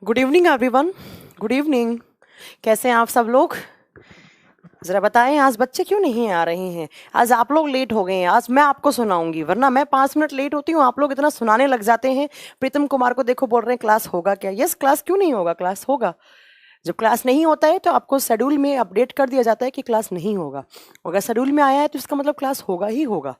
Good evening everyone. Good evening. कैसे हैं आप सब लोग? ज़रा बताएं, आज बच्चे क्यों नहीं आ रहे हैं? आज आप लोग लेट हो गए हैं। आज मैं आपको सुनाऊंगी, वरना मैं 5 मिनट लेट होती हूँ, आप लोग इतना सुनाने लग जाते हैं। प्रीतम कुमार को देखो, बोल रहे हैं क्लास होगा क्या? यस, क्लास क्यों नहीं होगा? क्लास होगा। जब क्लास नहीं होता है तो आपको शेड्यूल में अपडेट कर दिया जाता है कि क्लास नहीं होगा। अगर शेड्यूल में आया है तो इसका मतलब क्लास होगा ही होगा।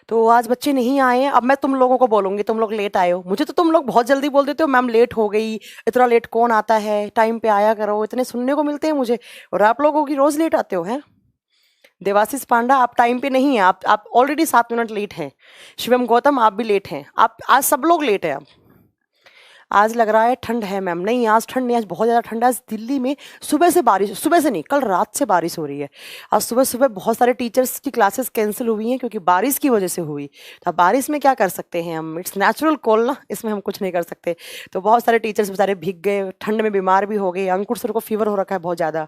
तो आज बच्चे नहीं आए हैं। अब मैं तुम लोगों को बोलूंगी, तुम लोग लेट आए हो। मुझे तो तुम लोग बहुत जल्दी बोल देते हो, मैम लेट हो गई। इतना लेट कौन आता है? टाइम पे आया करो। इतने सुनने को मिलते हैं मुझे। और आप लोगों की रोज लेट आते हो हैं। देवाशीष पांडा, आप टाइम पे नहीं हैं। आप ऑलरेडी 7 मिनट लेट हैं। शिवम गौतम, आप भी लेट हैं। आप आज सब लोग लेट हैं। अब आज लग रहा है ठंड है मैम। नहीं, आज ठंड नहीं, आज बहुत ज़्यादा ठंड है। आज दिल्ली में सुबह से बारिश, सुबह से नहीं, कल रात से बारिश हो रही है। आज सुबह सुबह बहुत सारे टीचर्स की क्लासेस कैंसिल हुई हैं क्योंकि बारिश की वजह से हुई। तो अब बारिश में क्या कर सकते हैं हम? इट्स नेचुरल कॉल ना, इसमें हम कुछ नहीं कर सकते। तो बहुत सारे टीचर्स बेचारे भीग गए, ठंड में बीमार भी हो गए। अंकुर सर को फीवर हो रखा है बहुत ज़्यादा।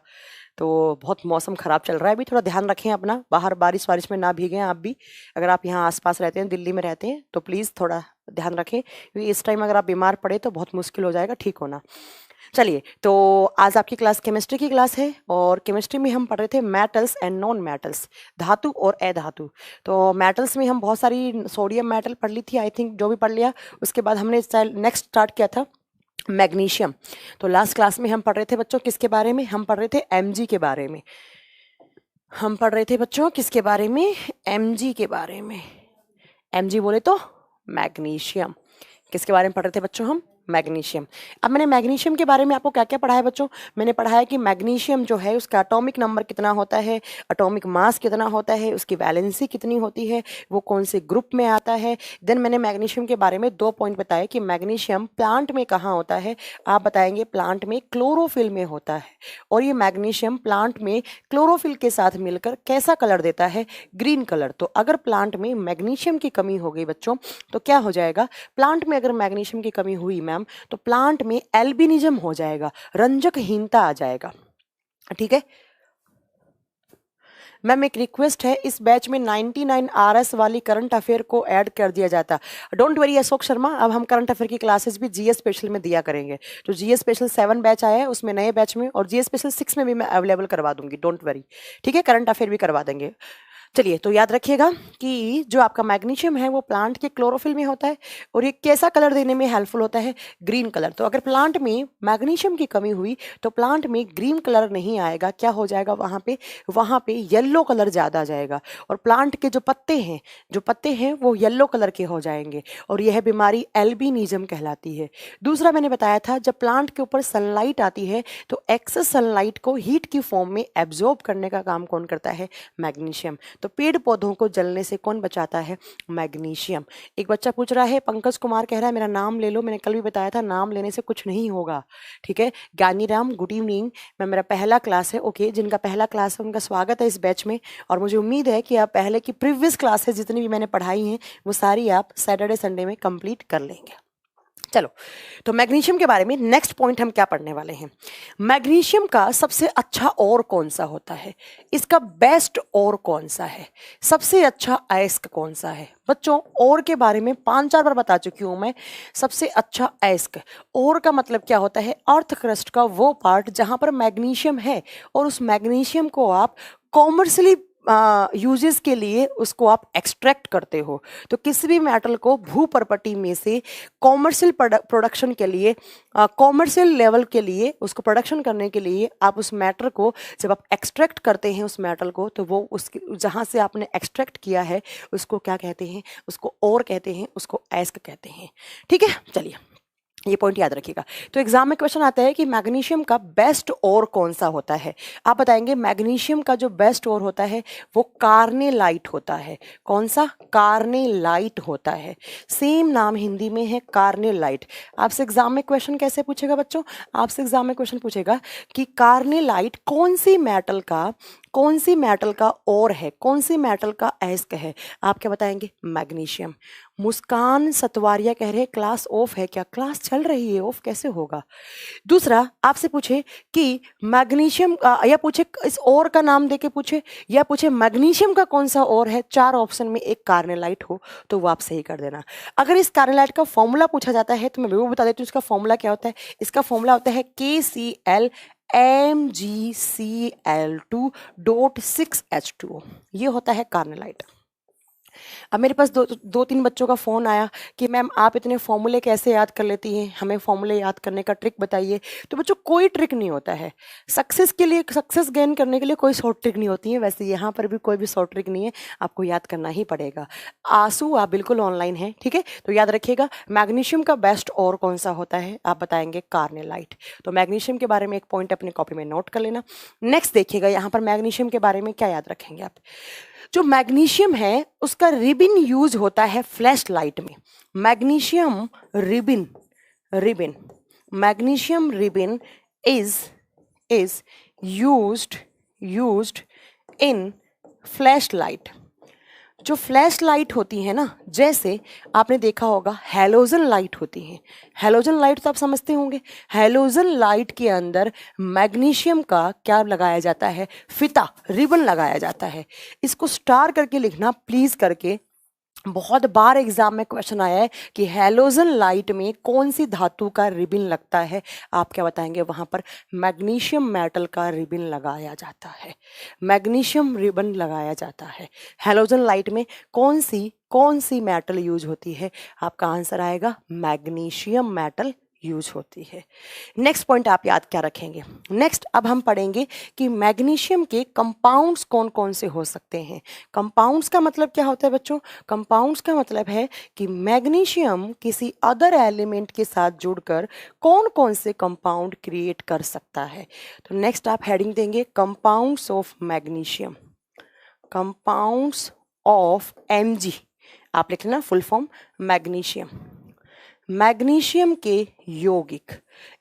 तो बहुत मौसम ख़राब चल रहा है अभी। थोड़ा ध्यान रखें अपना, बाहर बारिश वारिश में ना भीगें आप भी। अगर आप यहाँ आसपास रहते हैं, दिल्ली में रहते हैं, तो प्लीज़ थोड़ा ध्यान रखें, क्योंकि इस टाइम अगर आप बीमार पड़े तो बहुत मुश्किल हो जाएगा ठीक होना। चलिए, तो आज आपकी क्लास केमिस्ट्री की क्लास है, और केमिस्ट्री में हम पढ़ रहे थे मेटल्स एंड नॉन मेटल्स, धातु और अधातु। तो मेटल्स में हम बहुत सारी सोडियम मेटल पढ़ ली थी, आई थिंक, जो भी पढ़ लिया। उसके बाद हमने नेक्स्ट स्टार्ट किया था मैग्नीशियम। तो लास्ट क्लास में हम पढ़ रहे थे बच्चों किसके बारे में? हम पढ़ रहे थे एमजी के बारे में। हम पढ़ रहे थे बच्चों किसके बारे में? एमजी के बारे में। एमजी बोले तो मैग्नीशियम। किसके बारे में पढ़ रहे थे बच्चों हम? मैग्नीशियम। अब मैंने मैग्नीशियम के बारे में आपको क्या क्या पढ़ाया बच्चों? मैंने पढ़ाया कि मैग्नीशियम जो है उसका एटॉमिक नंबर कितना होता है, एटॉमिक मास कितना होता है, उसकी वैलेंसी कितनी होती है, वो कौन से ग्रुप में आता है। देन मैंने मैग्नीशियम के बारे में 2 पॉइंट बताए कि मैग्नीशियम प्लांट में कहाँ होता है। आप बताएंगे प्लांट में क्लोरोफिल में होता है। और ये मैग्नीशियम प्लांट में क्लोरोफिल के साथ मिलकर कैसा कलर देता है? Green colour. तो अगर प्लांट में मैग्नीशियम की कमी हो गई बच्चों, तो क्या हो जाएगा? प्लांट में अगर मैग्नीशियम की कमी हुई मैम, तो प्लांट में एल्बिनिज्म हो जाएगा, रंजकहीनता आ जाएगा। ठीक है मैम, एक रिक्वेस्ट है, इस बैच में 99 आरएस वाली करंट अफेयर को ऐड कर दिया जाता। डोंट वरी अशोक शर्मा, अब हम करंट अफेयर की क्लासेस भी जीएस स्पेशल में दिया करेंगे। तो जीएस स्पेशल 7 बैच आया है, उसमें नए बैच में, और जीएस स्पेशल 6 में भी मैं अवेलेबल करवा दूंगी। डोंट वरी, ठीक है, करंट अफेयर भी करवा देंगे। चलिए, तो याद रखिएगा कि जो आपका मैग्नीशियम है वो प्लांट के क्लोरोफिल में होता है, और ये कैसा कलर देने में हेल्पफुल होता है? Green colour. तो अगर प्लांट में मैग्नीशियम की कमी हुई तो प्लांट में ग्रीन कलर नहीं आएगा। क्या हो जाएगा वहाँ पे? वहाँ पे येलो कलर ज़्यादा आ जाएगा, और प्लांट के जो पत्ते हैं वो येलो कलर के हो जाएंगे, और यह बीमारी एल्बिनिज्म कहलाती है। दूसरा मैंने बताया था, जब प्लांट के ऊपर सनलाइट आती है तो एक्सेस सनलाइट को हीट की फॉर्म में एब्जॉर्ब करने का काम कौन करता है? मैग्नीशियम। तो पेड़ पौधों को जलने से कौन बचाता है? मैग्नीशियम। एक बच्चा पूछ रहा है, पंकज कुमार कह रहा है मेरा नाम ले लो। मैंने कल भी बताया था, नाम लेने से कुछ नहीं होगा। ठीक है, ज्ञानी राम, गुड इवनिंग। मैं, मेरा पहला क्लास है। ओके, जिनका पहला क्लास है उनका स्वागत है इस बैच में, और मुझे उम्मीद है कि आप पहले की प्रीवियस क्लासेस जितनी भी मैंने पढ़ाई हैं वो सारी आप सैटरडे संडे में कंप्लीट कर लेंगे। चलो, तो मैग्नीशियम के बारे में नेक्स्ट पॉइंट हम क्या पढ़ने वाले हैं? मैग्नीशियम का सबसे अच्छा और कौन सा होता है? इसका बेस्ट और कौन सा है? सबसे अच्छा अयस्क कौन सा है? बच्चों, और के बारे में 5-4 बार बता चुकी हूं मैं। सबसे अच्छा अयस्क, और का मतलब क्या होता है? अर्थ क्रस्ट का वो पार्ट जहां पर मैग्नीशियम है, और उस मैग्नीशियम को आप कॉमर्शियली यूजेस के लिए उसको आप एक्सट्रैक्ट करते हो। तो किसी भी मेटल को भू प्रॉपर्टी में से कॉमर्शियल प्रोडक्शन के लिए, कॉमर्शियल लेवल के लिए, उसको प्रोडक्शन करने के लिए आप उस मैटर को जब आप एक्सट्रैक्ट करते हैं उस मेटल को, तो वो उसके जहाँ से आपने एक्सट्रैक्ट किया है उसको क्या कहते हैं? उसको और कहते हैं, उसको अयस्क कहते हैं। ठीक है, चलिए, ये पॉइंट याद रखिएगा। तो एग्जाम में क्वेश्चन आता है कि मैग्नीशियम का बेस्ट और कौन सा होता है? आप बताएंगे मैग्नीशियम का जो बेस्ट और होता है वो कार्नेलाइट होता है। कौन सा? कार्नेलाइट होता है। सेम नाम हिंदी में है, कार्नेलाइट। आपसे एग्जाम में क्वेश्चन कैसे पूछेगा बच्चों? आपसे एग्जाम में क्वेश्चन पूछेगा कि कार्नेलाइट कौन सी मेटल का कौन सी मेटल का और है, कौन सी मेटल का एस्क है? आप क्या बताएंगे? मैग्नीशियम। मुस्कान सतवारिया कह रहे हैं क्लास ऑफ है क्या? क्लास चल रही है, ऑफ कैसे होगा? दूसरा आपसे पूछे कि मैग्नीशियम या पूछे इस और का नाम देके पूछे, या पूछे मैग्नीशियम का कौन सा और है, 4 ऑप्शन में एक कार्नेलाइट हो तो वो आप सही कर देना। अगर इस कार्नेलाइट का फॉर्मूला पूछा जाता है तो मैं वो बता देती हूँ इसका फॉर्मूला क्या होता है। इसका फॉर्मूला होता है KCl MgCl2.6H2O, ये होता है कार्नेलाइट। अब मेरे पास दो तीन बच्चों का फ़ोन आया कि मैम आप इतने फॉर्मूले कैसे याद कर लेती हैं, हमें फॉर्मूले याद करने का ट्रिक बताइए। तो बच्चों कोई ट्रिक नहीं होता है सक्सेस के लिए, सक्सेस गेन करने के लिए कोई शॉर्ट ट्रिक नहीं होती है। वैसे यहाँ पर भी कोई भी शॉर्ट ट्रिक नहीं है, आपको याद करना ही पड़ेगा। आंसू आप बिल्कुल ऑनलाइन हैं, ठीक है? तो याद रखिएगा मैग्नीशियम का बेस्ट और कौन सा होता है, आप बताएंगे कार्नेलाइट। तो मैग्नीशियम के बारे में एक पॉइंट अपनी कॉपी में नोट कर लेना। नेक्स्ट देखिएगा यहाँ पर मैग्नीशियम के बारे में क्या याद रखेंगे आप। जो मैग्नीशियम है उसका रिबिन यूज होता है फ्लैश लाइट में। Magnesium ribbon, magnesium ribbon is used in flash light. जो फ्लैश लाइट होती है ना, जैसे आपने देखा होगा हैलोजन लाइट होती है। हैलोजन लाइट तो आप समझते होंगे। हैलोजन लाइट के अंदर मैग्नीशियम का क्या लगाया जाता है? फीता, रिबन लगाया जाता है। इसको स्टार करके लिखना प्लीज करके। बहुत बार एग्जाम में क्वेश्चन आया है कि हैलोजन लाइट में कौन सी धातु का रिबन लगता है। आप क्या बताएंगे? वहां पर मैग्नीशियम मेटल का रिबन लगाया जाता है, मैग्नीशियम रिबन लगाया जाता है। हैलोजन लाइट में कौन सी मेटल यूज होती है? आपका आंसर आएगा मैग्नीशियम मेटल यूज होती है। नेक्स्ट पॉइंट आप याद क्या रखेंगे? नेक्स्ट अब हम पढ़ेंगे कि मैग्नीशियम के कंपाउंड्स कौन कौन से हो सकते हैं। कंपाउंड्स का मतलब क्या होता है बच्चों? कंपाउंड्स का मतलब है कि मैग्नीशियम किसी अदर एलिमेंट के साथ जुड़कर कौन कौन से कंपाउंड क्रिएट कर सकता है। तो नेक्स्ट आप हेडिंग देंगे compounds of magnesium, compounds of Mg। आप लिख लेना फुल फॉर्म मैग्नीशियम। मैग्नीशियम के यौगिक,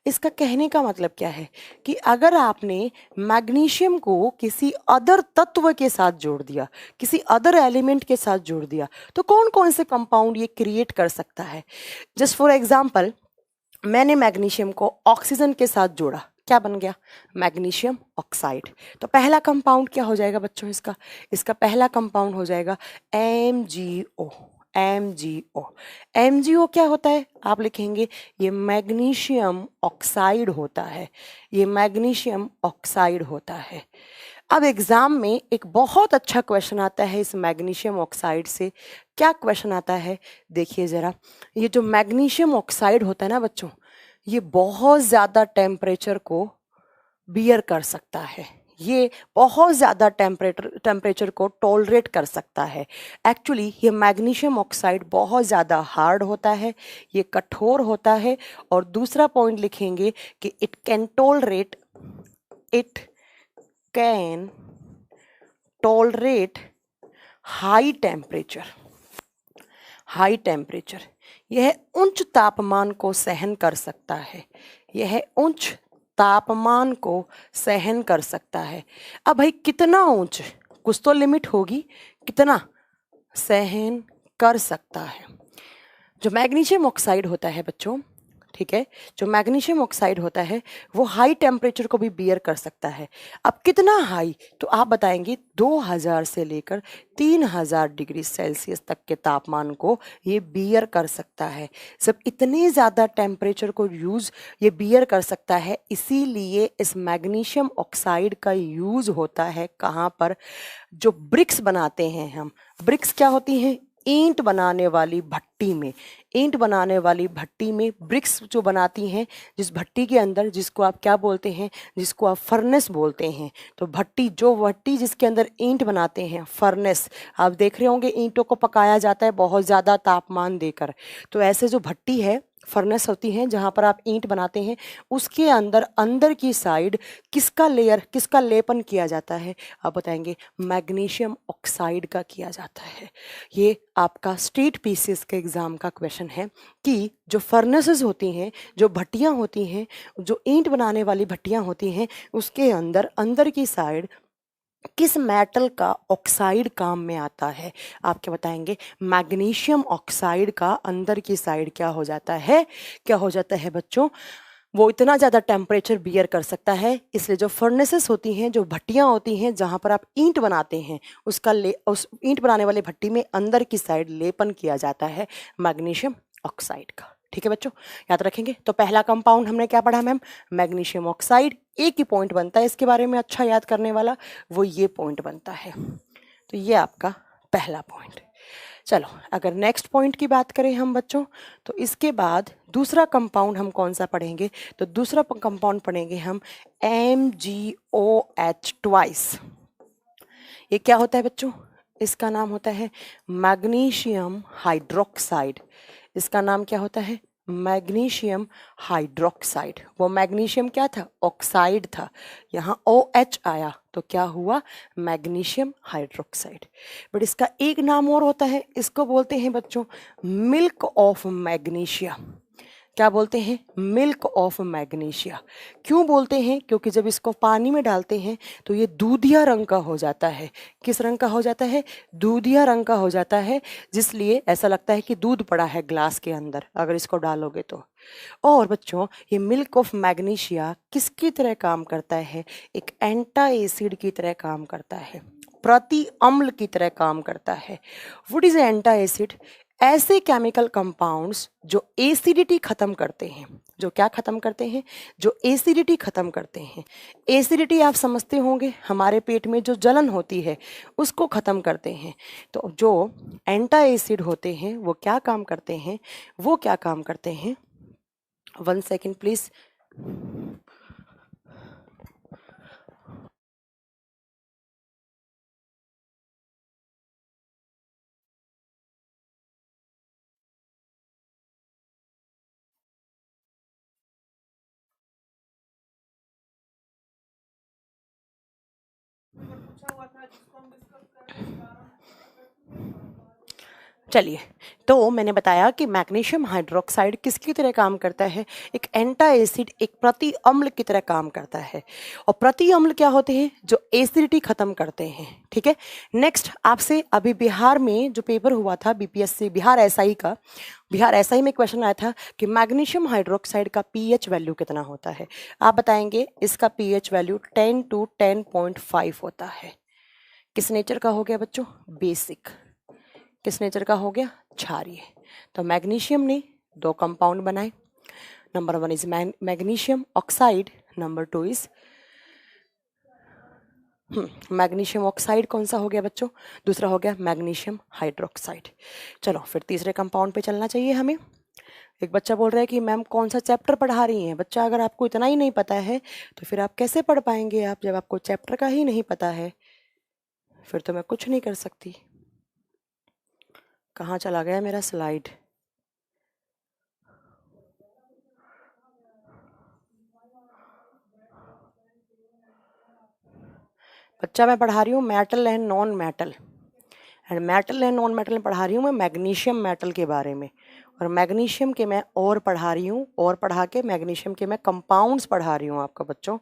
इसका कहने का मतलब क्या है कि अगर आपने मैग्नीशियम को किसी अदर तत्व के साथ जोड़ दिया, किसी अदर एलिमेंट के साथ जोड़ दिया, तो कौन कौन से कंपाउंड ये क्रिएट कर सकता है। जस्ट फॉर एग्जांपल, मैंने मैग्नीशियम को ऑक्सीजन के साथ जोड़ा, क्या बन गया? Magnesium oxide. तो पहला कंपाउंड क्या हो जाएगा बच्चों? इसका पहला कंपाउंड हो जाएगा MgO। MgO क्या होता है? आप लिखेंगे ये मैग्नीशियम ऑक्साइड होता है, ये मैग्नीशियम ऑक्साइड होता है। अब एग्जाम में एक बहुत अच्छा क्वेश्चन आता है इस मैग्नीशियम ऑक्साइड से। क्या क्वेश्चन आता है देखिए जरा। ये जो मैग्नीशियम ऑक्साइड होता है ना बच्चों, ये बहुत ज़्यादा टेम्परेचर को बियर कर सकता है, ये बहुत ज़्यादा टेम्परेचर को टॉलरेट कर सकता है। एक्चुअली ये मैग्नीशियम ऑक्साइड बहुत ज़्यादा हार्ड होता है, ये कठोर होता है। और दूसरा पॉइंट लिखेंगे कि it can tolerate high temperature. यह उच्च तापमान को सहन कर सकता है, यह उच्च तापमान को सहन कर सकता है। अब भाई कितना ऊंच, कुछ तो लिमिट होगी, कितना सहन कर सकता है। जो मैग्नीशियम ऑक्साइड होता है बच्चों, ठीक है, जो मैग्नीशियम ऑक्साइड होता है वो हाई टेम्परेचर को भी बियर कर सकता है। अब कितना हाई, तो आप बताएंगे 2000 से लेकर 3000 डिग्री सेल्सियस तक के तापमान को ये बियर कर सकता है। जब इतने ज़्यादा टेम्परेचर को ये बियर कर सकता है, इसीलिए इस मैग्नीशियम ऑक्साइड का यूज़ होता है कहाँ पर? जो ब्रिक्स बनाते हैं हम। ब्रिक्स क्या होती हैं? ईंट बनाने वाली भट्टी में, ईंट बनाने वाली भट्टी में ब्रिक्स जो बनाती हैं, जिस भट्टी के अंदर, जिसको आप क्या बोलते हैं, जिसको आप फर्नेस बोलते हैं। तो भट्टी जिसके अंदर ईंट बनाते हैं, फर्नेस, आप देख रहे होंगे ईंटों को पकाया जाता है बहुत ज़्यादा तापमान देकर। तो ऐसे जो भट्टी है, फर्नेस होती हैं जहाँ पर आप ईंट बनाते हैं, उसके अंदर की साइड किसका लेपन किया जाता है? आप बताएंगे मैग्नीशियम ऑक्साइड का किया जाता है। ये आपका स्टेट पीसीएस के एग्जाम का क्वेश्चन है कि जो फर्नेसेस होती हैं, जो भट्टियाँ होती हैं, जो ईंट बनाने वाली भट्टियाँ होती हैं, उसके अंदर की साइड किस मेटल का ऑक्साइड काम में आता है? आप क्या बताएंगे? मैग्नीशियम ऑक्साइड का अंदर की साइड क्या हो जाता है? क्या हो जाता है बच्चों? वो इतना ज़्यादा टेम्परेचर बियर कर सकता है, इसलिए जो फर्नेसेस होती हैं, जो भट्टियाँ होती हैं जहाँ पर आप ईंट बनाते हैं, उस ईंट बनाने वाले भट्टी में अंदर की साइड लेपन किया जाता है मैग्नीशियम ऑक्साइड का। ठीक है बच्चों, याद रखेंगे। तो पहला कंपाउंड हमने क्या पढ़ा मैम? Magnesium oxide. एक ही पॉइंट बनता है इसके बारे में अच्छा याद करने वाला, वो ये पॉइंट बनता है। तो ये आपका पहला पॉइंट। चलो, अगर नेक्स्ट पॉइंट की बात करें हम बच्चों, तो इसके बाद दूसरा कंपाउंड हम कौन सा पढ़ेंगे? तो दूसरा कंपाउंड पढ़ेंगे हम MgOH ट्वाइस। ये क्या होता है बच्चों? इसका नाम होता है मैग्नीशियम हाइड्रोक्साइड। इसका नाम क्या होता है? Magnesium hydroxide. वो मैग्नीशियम क्या था? ऑक्साइड था। यहाँ OH आया तो क्या हुआ? Magnesium hydroxide. बट इसका एक नाम और होता है, इसको बोलते हैं बच्चों मिल्क ऑफ मैग्नीशिया। क्या बोलते हैं? Milk of magnesia. क्यों बोलते हैं? क्योंकि जब इसको पानी में डालते हैं तो ये दूधिया रंग का हो जाता है। किस रंग का हो जाता है? दूधिया रंग का हो जाता है, जिसलिए ऐसा लगता है कि दूध पड़ा है ग्लास के अंदर अगर इसको डालोगे तो। और बच्चों, ये मिल्क ऑफ मैग्नीशिया किसकी तरह काम करता है? एक एंटी एसिड की तरह काम करता है, प्रति अम्ल की तरह काम करता है। What is anti acid? ऐसे केमिकल कंपाउंड्स जो एसिडिटी खत्म करते हैं। जो क्या खत्म करते हैं? जो एसिडिटी खत्म करते हैं। एसिडिटी आप समझते होंगे, हमारे पेट में जो जलन होती है उसको खत्म करते हैं। तो जो एंटी एसिड होते हैं वो क्या काम करते हैं? वो क्या काम करते हैं? 1 सेकेंड प्लीज। चलिए, तो मैंने बताया कि मैग्नीशियम हाइड्रोक्साइड किसकी तरह काम करता है? एक एंटी एसिड, एक प्रति अम्ल की तरह काम करता है। और प्रति अम्ल क्या होते हैं? जो एसिडिटी खत्म करते हैं। ठीक है। नेक्स्ट, आपसे अभी बिहार में जो पेपर हुआ था BPSC बिहार SI का, बिहार SI में क्वेश्चन आया था कि मैग्नीशियम हाइड्रोक्साइड का pH वैल्यू कितना होता है? आप बताएंगे इसका pH वैल्यू 10 to 10.5 होता है। किस नेचर का हो गया बच्चों? बेसिक। किस नेचर का हो गया? क्षारीय। तो मैग्नीशियम ने दो कंपाउंड बनाए। Number 1 is magnesium oxide, number 2 is magnesium oxide. कौन सा हो गया बच्चों? दूसरा हो गया मैग्नीशियम हाइड्रोक्साइड। चलो फिर तीसरे कंपाउंड पे चलना चाहिए हमें। एक बच्चा बोल रहा है कि मैम कौन सा चैप्टर पढ़ा रही हैं? बच्चा, अगर आपको इतना ही नहीं पता है तो फिर आप कैसे पढ़ पाएंगे? आप जब आपको चैप्टर का ही नहीं पता है फिर तो मैं कुछ नहीं कर सकती। कहाँ चला गया मेरा स्लाइड? बच्चा, मैं पढ़ा रही हूँ metal and non metal, and metal and non metal में पढ़ा रही हूँ मैं मैग्नीशियम मेटल के बारे में। और मैग्नीशियम के मैं और पढ़ा रही हूँ, और पढ़ा के मैग्नीशियम के मैं कंपाउंड्स पढ़ा रही हूँ आपको बच्चों।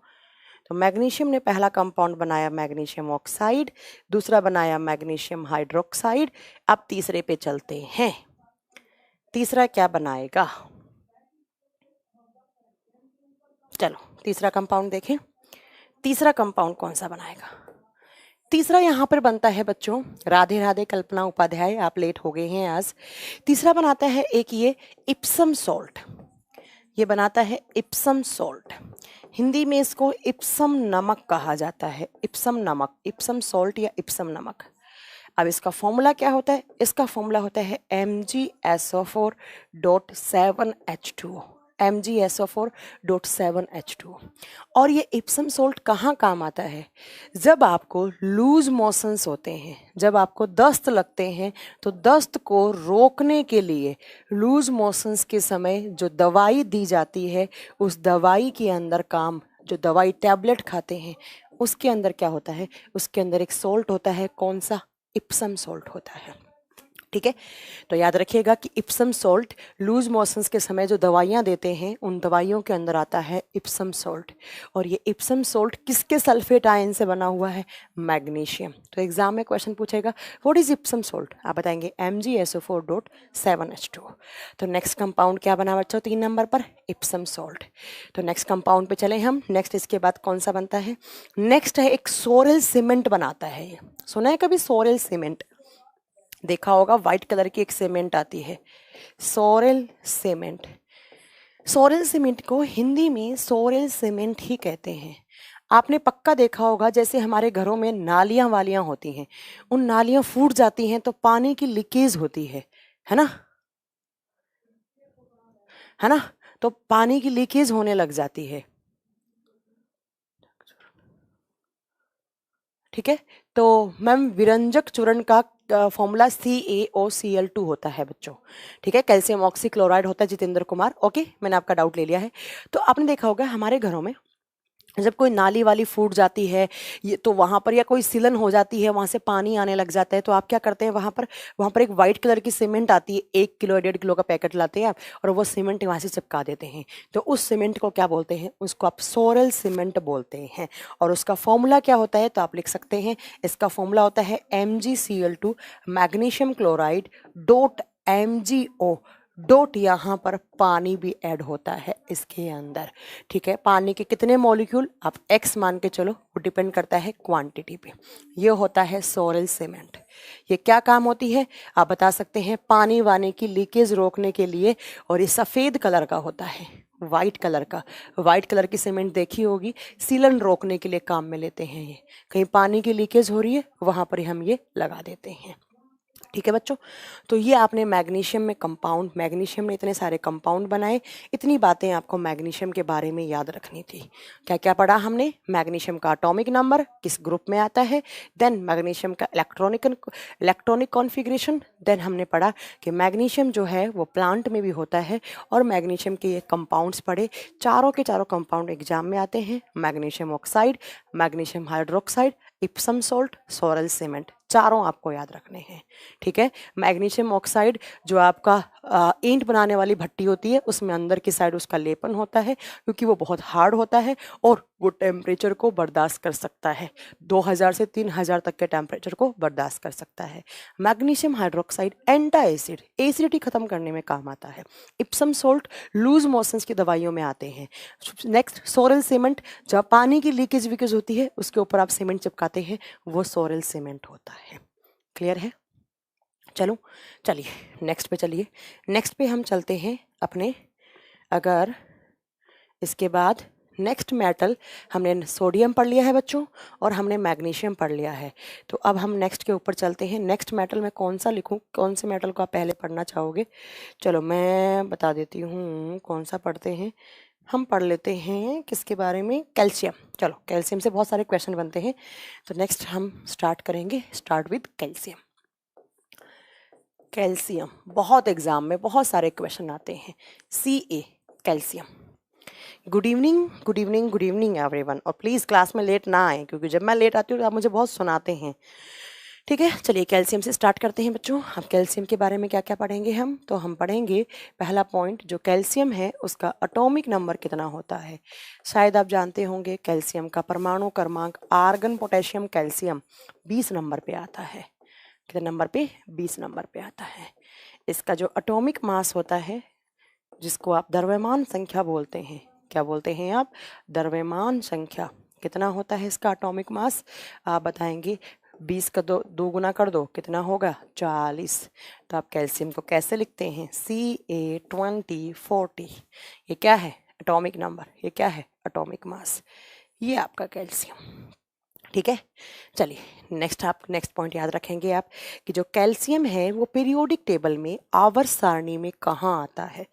तो मैग्नीशियम ने पहला कंपाउंड बनाया मैग्नीशियम ऑक्साइड, दूसरा बनाया मैग्नीशियम हाइड्रोक्साइड। अब तीसरे पे चलते हैं। तीसरा क्या बनाएगा? चलो तीसरा कंपाउंड देखें। तीसरा कंपाउंड कौन सा बनाएगा? तीसरा यहाँ पर बनता है बच्चों, राधे राधे कल्पना उपाध्याय, आप लेट हो गए हैं आज। तीसरा बनाता है एक ये इप्सम सॉल्ट। ये बनाता है इप्सम सॉल्ट। हिंदी में इसको इप्सम नमक कहा जाता है। इप्सम नमक, इप्सम सॉल्ट या इप्सम नमक। अब इसका फॉर्मूला क्या होता है? इसका फॉर्मूला होता है MgSO4.7H2O, MgSO4.7H2O। और ये इप्सम सॉल्ट कहाँ काम आता है? जब आपको लूज मोशंस होते हैं, जब आपको दस्त लगते हैं, तो दस्त को रोकने के लिए लूज मोशंस के समय जो दवाई दी जाती है, उस दवाई के अंदर काम, जो दवाई टैबलेट खाते हैं उसके अंदर क्या होता है? उसके अंदर एक सॉल्ट होता है। कौन सा? इप्सम सॉल्ट होता है। ठीक है। तो याद रखिएगा कि इप्सम सॉल्ट लूज मोशंस के समय जो दवाइयाँ देते हैं उन दवाइयों के अंदर आता है इप्सम सॉल्ट। और ये इप्सम सॉल्ट किसके सल्फेट आयन से बना हुआ है? मैग्नीशियम। तो एग्जाम में क्वेश्चन पूछेगा व्हाट इज इप्सम सॉल्ट, आप बताएंगे MgSO4.7H2। तो नेक्स्ट कंपाउंड क्या बना बच्चों 3 नंबर पर? Epsom salt. तो नेक्स्ट कंपाउंड पे चले हम। नेक्स्ट इसके बाद कौन सा बनता है? नेक्स्ट है एक सोरेल सीमेंट बनाता है। ये सुना है कभी सोरेल सीमेंट? देखा होगा, व्हाइट कलर की एक सीमेंट आती है, सोरेल सीमेंट। सोरेल सीमेंट को हिंदी में सोरेल सीमेंट ही कहते हैं। आपने पक्का देखा होगा जैसे हमारे घरों में नालियां वालियां होती हैं, उन नालियां फूट जाती हैं तो पानी की लीकेज होती है ना? है ना? तो पानी की लीकेज होने लग जाती है। ठीक है। तो मैम विरंजक चूर्ण का फॉर्मूला CaOCl2 होता है बच्चों। ठीक है, कैल्शियम ऑक्सीक्लोराइड होता है। जितेंद्र कुमार, ओके, मैंने आपका डाउट ले लिया है। तो आपने देखा होगा हमारे घरों में जब कोई नाली वाली फूट जाती है ये तो वहां पर, या कोई सीलन हो जाती है वहां से पानी आने लग जाता है, तो आप क्या करते हैं वहां पर एक वाइट कलर की सीमेंट आती है, 1 किलो 1.5 किलो का पैकेट लाते हैं आप, और वो सीमेंट वहां से चिपका देते हैं। तो उस सीमेंट को क्या बोलते हैं? उसको आप सोरल सीमेंट बोलते हैं। और उसका फॉर्मूला क्या होता है? तो आप लिख सकते हैं, इसका फॉर्मूला होता है MgCl2 magnesium chloride dot MgO dot, यहाँ पर पानी भी ऐड होता है इसके अंदर। ठीक है, पानी के कितने मॉलिक्यूल आप x मान के चलो, वो डिपेंड करता है क्वांटिटी पे। ये होता है सोरेल सीमेंट। ये क्या काम होती है आप बता सकते हैं? पानी वानी की लीकेज रोकने के लिए। और ये सफ़ेद कलर का होता है, वाइट कलर का। वाइट कलर की सीमेंट देखी होगी, सीलन रोकने के लिए काम में लेते हैं। ये कहीं पानी की लीकेज हो रही है वहां पर हम ये लगा देते हैं। ठीक है बच्चों, तो ये आपने मैग्नीशियम में कंपाउंड, मैग्नीशियम ने इतने सारे कंपाउंड बनाए, इतनी बातें आपको मैग्नीशियम के बारे में याद रखनी थी। क्या क्या पढ़ा हमने? मैग्नीशियम का एटॉमिक नंबर, किस ग्रुप में आता है, देन मैग्नीशियम का इलेक्ट्रॉनिक कॉन्फ़िगरेशन, देन हमने पढ़ा कि मैग्नीशियम जो है वो प्लांट में भी होता है, और मैग्नीशियम के ये कंपाउंड्स पढ़े। चारों के चारों कंपाउंड एग्जाम में आते हैं, magnesium oxide, magnesium hydroxide, Epsom salt, Sorel cement, चारों आपको याद रखने हैं। ठीक है, मैग्नीशियम ऑक्साइड जो आपका ईंट बनाने वाली भट्टी होती है उसमें अंदर की साइड उसका लेपन होता है, क्योंकि वो बहुत हार्ड होता है और वो टेम्परेचर को बर्दाश्त कर सकता है, 2000 से 3000 तक के टेम्परेचर को बर्दाश्त कर सकता है। मैग्नीशियम हाइड्रोक्साइड एंटा एसिड, एसिडिटी खत्म करने में काम आता है। इप्सम सॉल्ट लूज मोशंस की दवाइयों में आते हैं। नेक्स्ट सोरल सीमेंट, जब पानी की लीकेज विकेज होती है उसके ऊपर आप सीमेंट चिपकाते हैं, वो सोरल सीमेंट होता है। क्लियर है? चलो चलिए नेक्स्ट पे चलिए। नेक्स्ट पे हम चलते हैं अपने, अगर इसके बाद नेक्स्ट मेटल, हमने सोडियम पढ़ लिया है बच्चों और हमने मैग्नीशियम पढ़ लिया है। तो अब हम नेक्स्ट के ऊपर चलते हैं। नेक्स्ट मेटल में कौन सा लिखूं, कौन से मेटल को आप पहले पढ़ना चाहोगे? चलो मैं बता देती हूँ कौन सा पढ़ते हैं। हम पढ़ लेते हैं किसके बारे में? कैल्शियम। चलो कैल्शियम से बहुत सारे क्वेश्चन बनते हैं, तो नेक्स्ट हम स्टार्ट करेंगे। Start with calcium. कैल्शियम बहुत एग्जाम में बहुत सारे क्वेश्चन आते हैं। Ca calcium. Good evening good evening good evening everyone, और प्लीज़ क्लास में लेट ना आए, क्योंकि जब मैं लेट आती हूँ तो आप मुझे बहुत सुनाते हैं। ठीक है, चलिए कैल्शियम से स्टार्ट करते हैं बच्चों। अब कैल्शियम के बारे में क्या क्या पढ़ेंगे हम? तो हम पढ़ेंगे पहला पॉइंट, जो कैल्शियम है उसका एटॉमिक नंबर कितना होता है। शायद आप जानते होंगे कैल्शियम का परमाणु क्रमांक, आर्गन पोटेशियम कैल्शियम 20 नंबर पे आता है। कितने नंबर पे? 20 नंबर पे आता है। इसका जो एटॉमिक मास होता है, जिसको आप द्रव्यमान संख्या बोलते हैं, क्या बोलते हैं आप? द्रव्यमान संख्या। कितना होता है इसका एटॉमिक मास? आप बताएंगे 20 का दो गुना कर दो, कितना होगा? 40। तो आप कैल्शियम को कैसे लिखते हैं? Ca2040। ये क्या है? Atomic number. ये क्या है? Atomic mass. ये आपका कैल्शियम। ठीक है, चलिए नेक्स्ट पॉइंट याद रखेंगे आप कि जो कैल्शियम है वो पीरियोडिक टेबल में आवर्त सारणी में कहाँ आता है।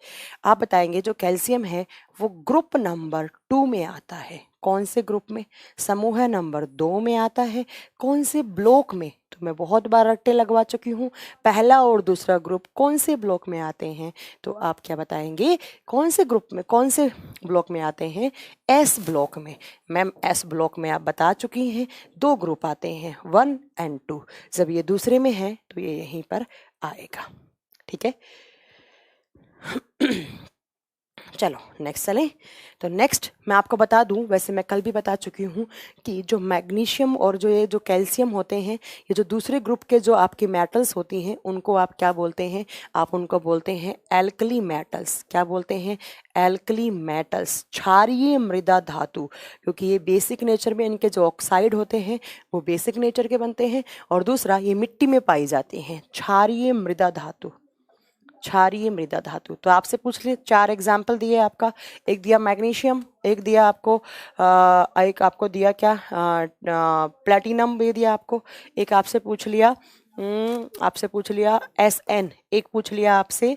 आप बताएंगे जो कैल्शियम है वो ग्रुप नंबर 2 में आता है। कौन से ग्रुप में? समूह नंबर 2 में आता है। कौन से ब्लॉक में? तो तो मैं बहुत बार रट्टे लगवा चुकी हूँ। पहला और दूसरा ग्रुप कौन से ब्लॉक में आते हैं, तो आप क्या बताएंगे, कौन से ग्रुप में, कौन से ब्लॉक में आते हैं, एस ब्लॉक में। मैम एस ब्लॉक में आप बता चुकी हैं, दो ग्रुप आते हैं 1 और 2। जब ये दूसरे में है तो ये यहीं पर आएगा, ठीक है। चलो नेक्स्ट चलें। तो नेक्स्ट मैं आपको बता दूं, वैसे मैं कल भी बता चुकी हूं कि जो मैग्नीशियम और जो ये जो कैल्शियम होते हैं, ये जो दूसरे ग्रुप के जो आपके मेटल्स होती हैं उनको आप क्या बोलते हैं, आप उनको बोलते हैं एल्कली मेटल्स। क्या बोलते हैं, एल्कली मेटल्स, क्षारीय मृदा धातु। क्योंकि ये बेसिक नेचर में इनके जो ऑक्साइड होते हैं वो बेसिक नेचर के बनते हैं, और दूसरा ये मिट्टी में पाई जाती हैं, क्षारीय मृदा धातु, क्षारीय मृदा धातु। तो आपसे पूछ लिए, 4 एग्जाम्पल दिए आपका, एक दिया मैग्नीशियम, एक दिया आपको एक आपको दिया क्या प्लेटिनम भी दिया आपको, एक आपसे पूछ लिया SN, एक पूछ लिया आपसे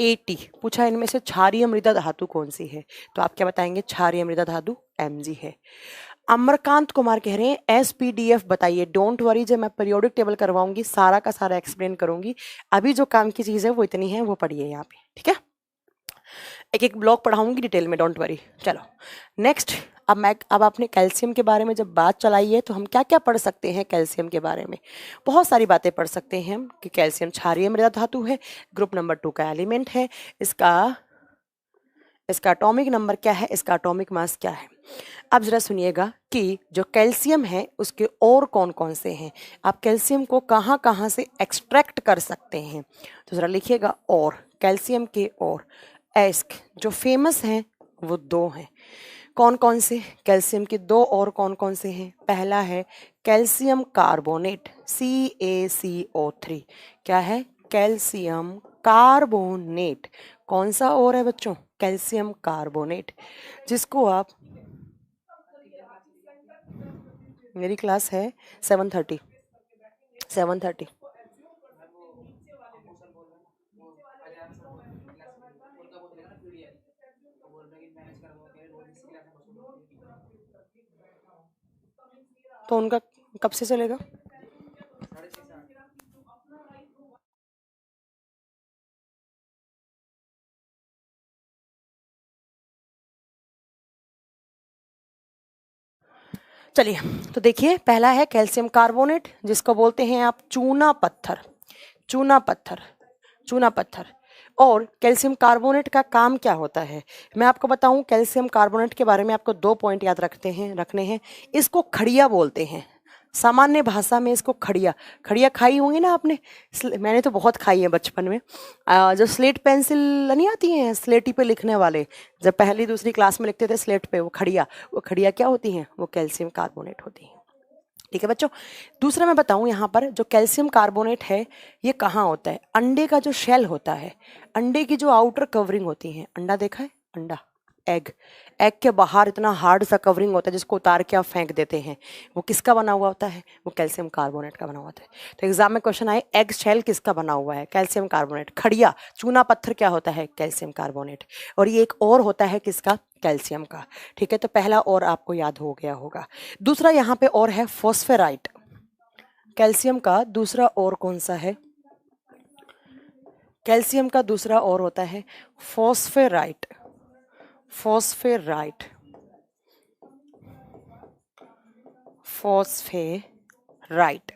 AT, पूछा इनमें से क्षारीय मृदा धातु कौन सी है, तो आप क्या बताएंगे, क्षारीय मृदा धातु Mg है। अमरकांत कुमार कह रहे हैं SPDF बताइए। डोंट वरी, जब मैं पीरियोडिक टेबल करवाऊंगी सारा का सारा एक्सप्लेन करूंगी, अभी जो काम की चीज है वो इतनी है, वो पढ़िए यहाँ पे, ठीक है। एक एक ब्लॉक पढ़ाऊंगी डिटेल में, डोंट वरी। चलो नेक्स्ट, अब आपने कैल्शियम के बारे में जब बात चलाई है तो हम क्या क्या पढ़ सकते हैं कैल्शियम के बारे में, बहुत सारी बातें पढ़ सकते हैं हम कि कैल्शियम क्षारीय मृदा धातु है, ग्रुप नंबर 2 का एलिमेंट है, इसका एटॉमिक नंबर क्या है, इसका एटॉमिक मास क्या है। अब जरा सुनिएगा कि जो कैल्शियम है उसके और कौन कौन से हैं, आप कैल्शियम को कहाँ कहाँ से एक्सट्रैक्ट कर सकते हैं, तो जरा लिखिएगा, और कैल्शियम के और एस्क जो फेमस हैं वो 2 हैं। कौन कौन से, कैल्शियम के 2 और कौन कौन से हैं, पहला है कैल्शियम कार्बोनेट CaCO3, क्या है, कैल्शियम कार्बोनेट। कौन सा और है बच्चों, कैल्शियम कार्बोनेट, जिसको आप, मेरी क्लास है 7:30। तो उनका कब से चलेगा, चलिए। तो देखिए, पहला है कैल्शियम कार्बोनेट, जिसको बोलते हैं आप चूना पत्थर, चूना पत्थर, चूना पत्थर। और कैल्शियम कार्बोनेट का काम क्या होता है, मैं आपको बताऊं, कैल्शियम कार्बोनेट के बारे में आपको 2 पॉइंट याद रखने हैं। इसको खड़िया बोलते हैं, सामान्य भाषा में इसको खड़िया, खड़िया खाई होंगी ना आपने, मैंने तो बहुत खाई है बचपन में। जो स्लेट पेंसिल नहीं आती हैं स्लेटी पे लिखने वाले, जब पहली दूसरी क्लास में लिखते थे स्लेट पे, वो खड़िया क्या होती हैं, वो कैल्शियम कार्बोनेट होती हैं, ठीक है बच्चों। दूसरा मैं बताऊं, यहाँ पर जो कैल्शियम कार्बोनेट है ये कहाँ होता है, अंडे का जो शेल होता है, अंडे की जो आउटर कवरिंग होती है, अंडा देखा है, अंडा, एग के बाहर इतना हार्ड सा कवरिंग होता है जिसको उतार के आप फेंक देते हैं, वो किसका बना हुआ होता है, वो कैल्शियम कार्बोनेट का बना हुआ होता है। तो एग्जाम में क्वेश्चन आए, एग शेल किसका बना हुआ है, कैल्शियम कार्बोनेट। खड़िया चूना पत्थर क्या होता है, कैल्शियम कार्बोनेट। और ये एक और होता है किसका, कैल्शियम का, ठीक है। तो पहला और आपको याद हो गया होगा। दूसरा यहाँ पे और है फॉस्फेराइट, कैल्शियम का दूसरा और कौन सा है, कैल्शियम का दूसरा और होता है फॉस्फेराइट, फॉस्फेराइट, फॉस्फेराइट।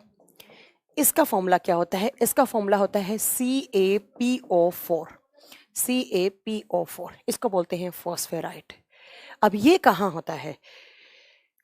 इसका फॉर्मूला क्या होता है, इसका फॉर्मूला होता है CaPO4, CaPO4, इसको बोलते हैं फॉस्फेराइट। अब ये कहाँ होता है,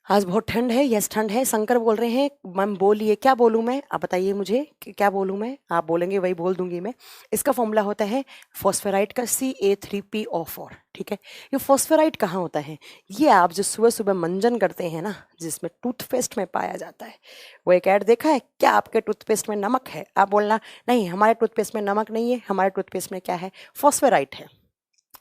आज बहुत ठंड है, यस ठंड है, शंकर बोल रहे हैं, मैम बोलिए क्या बोलूँ मैं, आप बताइए मुझे क्या बोलूँ मैं, आप बोलेंगे वही बोल दूंगी मैं। इसका फॉर्मूला होता है फॉस्फेराइट का Ca3PO4, ठीक है। ये फॉस्फेराइट कहाँ होता है, ये आप जो सुबह सुबह मंजन करते हैं ना, जिसमें टूथपेस्ट में पाया जाता है, वो एक ऐड देखा है, क्या आपके टूथपेस्ट में नमक है, आप बोलना नहीं हमारे टूथपेस्ट में नमक नहीं है, हमारे टूथपेस्ट में क्या है, फॉस्फेराइट है।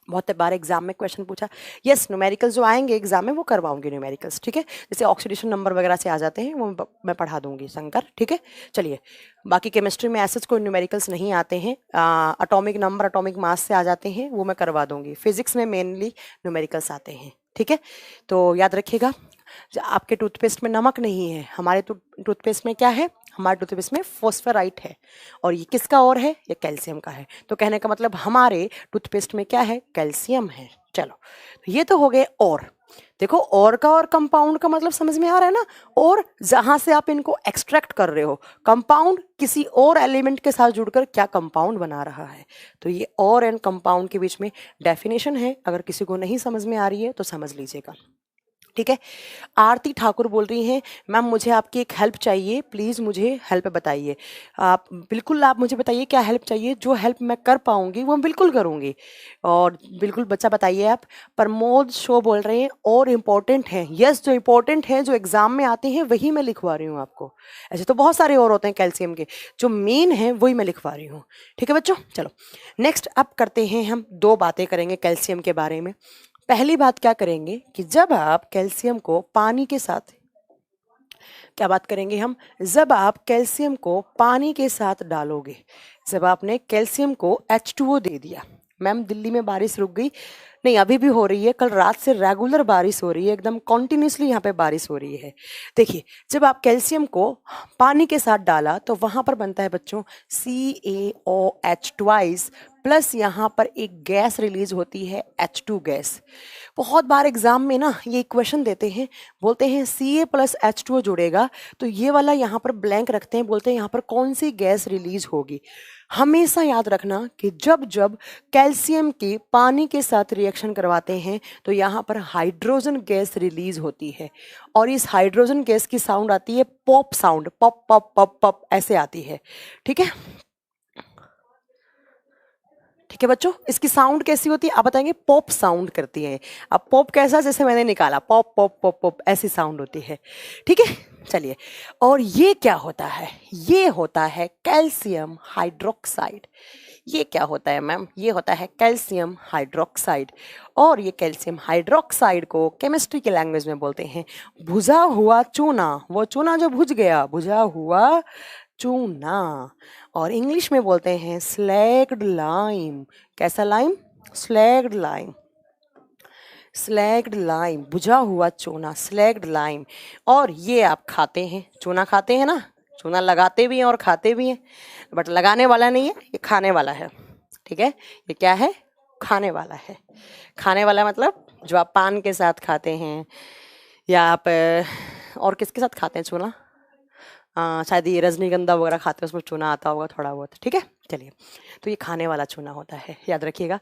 बहुत बार एग्जाम में क्वेश्चन पूछा, यस न्यूमेरिकल्स जो आएंगे एग्जाम में वो करवाऊंगी न्यूमेरिकल्स, ठीक है। जैसे ऑक्सीडेशन नंबर वगैरह से आ जाते हैं वो मैं पढ़ा दूंगी शंकर, ठीक है। चलिए, बाकी केमिस्ट्री में ऐसे कोई न्यूमेरिकल्स नहीं आते हैं, एटॉमिक नंबर एटॉमिक मास से आ जाते हैं, वो मैं करवा दूंगी। फिजिक्स में मेनली न्यूमेरिकल्स आते हैं, ठीक है। तो याद रखिएगा, आपके टूथपेस्ट में नमक नहीं है, हमारे टूथपेस्ट में क्या है, हमारे टूथपेस्ट में फॉस्फोराइट है, और ये किसका और है, ये कैल्शियम का है। तो कहने का मतलब हमारे टूथपेस्ट में क्या है, कैल्शियम है। चलो ये तो हो गए। और देखो, और का और कंपाउंड का मतलब समझ में आ रहा है ना, और जहां से आप इनको एक्सट्रैक्ट कर रहे हो, कंपाउंड किसी और एलिमेंट के साथ जुड़कर क्या कंपाउंड बना रहा है। तो ये और एंड कंपाउंड के बीच में डेफिनेशन है, अगर किसी को नहीं समझ में आ रही है तो समझ लीजिएगा, ठीक है। आरती ठाकुर बोल रही हैं, मैम मुझे आपकी एक हेल्प चाहिए, प्लीज़ मुझे हेल्प बताइए। आप बिल्कुल, आप मुझे बताइए क्या हेल्प चाहिए, जो हेल्प मैं कर पाऊंगी वो मैं बिल्कुल करूंगी। और बिल्कुल बच्चा बताइए आप। प्रमोद शो बोल रहे हैं और इम्पोर्टेंट हैं, यस जो इम्पोर्टेंट हैं जो एग्जाम में आते हैं वही मैं लिखवा रही हूँ आपको। ऐसे तो बहुत सारे और होते हैं कैल्शियम के, जो मेन हैं वही मैं लिखवा रही हूँ, ठीक है बच्चों। चलो नेक्स्ट अब करते हैं, हम दो बातें करेंगे कैल्शियम के बारे में। पहली बात क्या करेंगे कि जब आप कैल्शियम को पानी के साथ, क्या बात करेंगे हम, जब आप कैल्शियम को पानी के साथ डालोगे, जब आपने कैल्शियम को H2O दे दिया। मैम दिल्ली में बारिश रुक गई, नहीं अभी भी हो रही है, कल रात से रेगुलर बारिश हो रही है, एकदम कॉन्टिन्यूसली यहाँ पे बारिश हो रही है। देखिए जब आप कैल्शियम को पानी के साथ डाला तो वहां पर बनता है बच्चों CaOH ट्वाइस, प्लस यहाँ पर एक गैस रिलीज होती है H2 गैस। बहुत बार एग्जाम में ना ये क्वेश्चन देते हैं, बोलते हैं Ca प्लस H2O जुड़ेगा, तो ये वाला यहाँ पर ब्लैंक रखते हैं, बोलते हैं यहाँ पर कौन सी गैस रिलीज होगी। हमेशा याद रखना कि जब जब कैल्शियम की पानी के साथ रिएक्शन करवाते हैं तो यहाँ पर हाइड्रोजन गैस रिलीज होती है, और इस हाइड्रोजन गैस की साउंड आती है pop sound, pop pop pop pop ऐसे आती है, ठीक है। ठीक है बच्चों, इसकी साउंड कैसी होती है आप बताएंगे, पॉप साउंड करती है। अब पॉप कैसा, जैसे मैंने निकाला पॉप पॉप पॉप पॉप ऐसी साउंड होती है, ठीक है। चलिए, और ये क्या होता है, ये होता है कैल्शियम हाइड्रोक्साइड। ये क्या होता है मैम, ये होता है कैल्शियम हाइड्रोक्साइड। और ये कैल्शियम हाइड्रोक्साइड को केमिस्ट्री के लैंग्वेज में बोलते हैं भुजा हुआ चूना, वो चूना जो भुज गया, भुजा हुआ चूना। और इंग्लिश में बोलते हैं स्लैग्ड लाइम। कैसा lime, slagged lime, slagged lime, बुझा हुआ चूना, स्लैग्ड लाइम। और ये आप खाते हैं, चूना खाते हैं ना, चूना लगाते भी हैं और खाते भी हैं, बट लगाने वाला नहीं है, ये खाने वाला है, ठीक है। ये क्या है, खाने वाला है। खाने वाला मतलब जो आप पान के साथ खाते हैं, या आप और किसके साथ खाते हैं चूना, शायद ये रजनीगंधा वगैरह खाते हैं, उसमें चूना आता होगा थोड़ा बहुत, ठीक है। चलिए, तो ये खाने वाला चूना होता है, याद रखिएगा।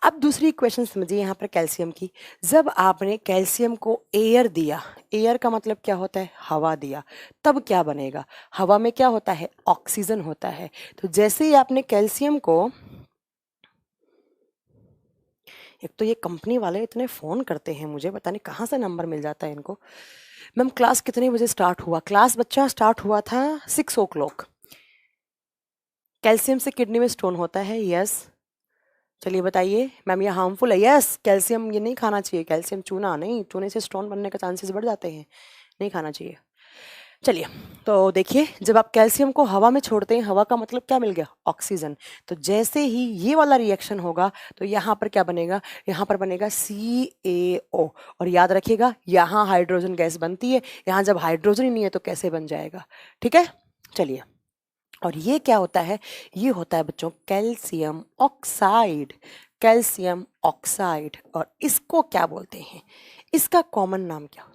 अब दूसरी क्वेश्चन समझिए यहाँ पर कैल्शियम की। जब आपने कैल्शियम को एयर दिया, एयर का मतलब क्या होता है, हवा दिया, तब क्या बनेगा, हवा में क्या होता है, ऑक्सीजन होता है। तो जैसे ही आपने कैल्शियम को, एक तो ये कंपनी वाले इतने फ़ोन करते हैं मुझे, पता नहीं कहाँ से नंबर मिल जाता है इनको। मैम क्लास कितने बजे स्टार्ट हुआ, क्लास बच्चा स्टार्ट हुआ था 6 o'clock। कैल्शियम से किडनी में स्टोन होता है, यस। चलिए बताइए मैम ये हार्मफुल है, यस। कैल्शियम ये नहीं खाना चाहिए, कैल्शियम चूना नहीं, चूने से स्टोन बनने का चांसेस बढ़ जाते हैं, नहीं खाना चाहिए। चलिए, तो देखिए जब आप कैल्शियम को हवा में छोड़ते हैं, हवा का मतलब क्या मिल गया, ऑक्सीजन। तो जैसे ही ये वाला रिएक्शन होगा तो यहाँ पर क्या बनेगा, यहाँ पर बनेगा CaO। और याद रखिएगा यहाँ हाइड्रोजन गैस बनती है, यहाँ जब हाइड्रोजन ही नहीं है तो कैसे बन जाएगा, ठीक है। चलिए, और ये क्या होता है, ये होता है बच्चों कैल्शियम ऑक्साइड, कैल्शियम ऑक्साइड। और इसको क्या बोलते हैं, इसका कॉमन नाम क्या,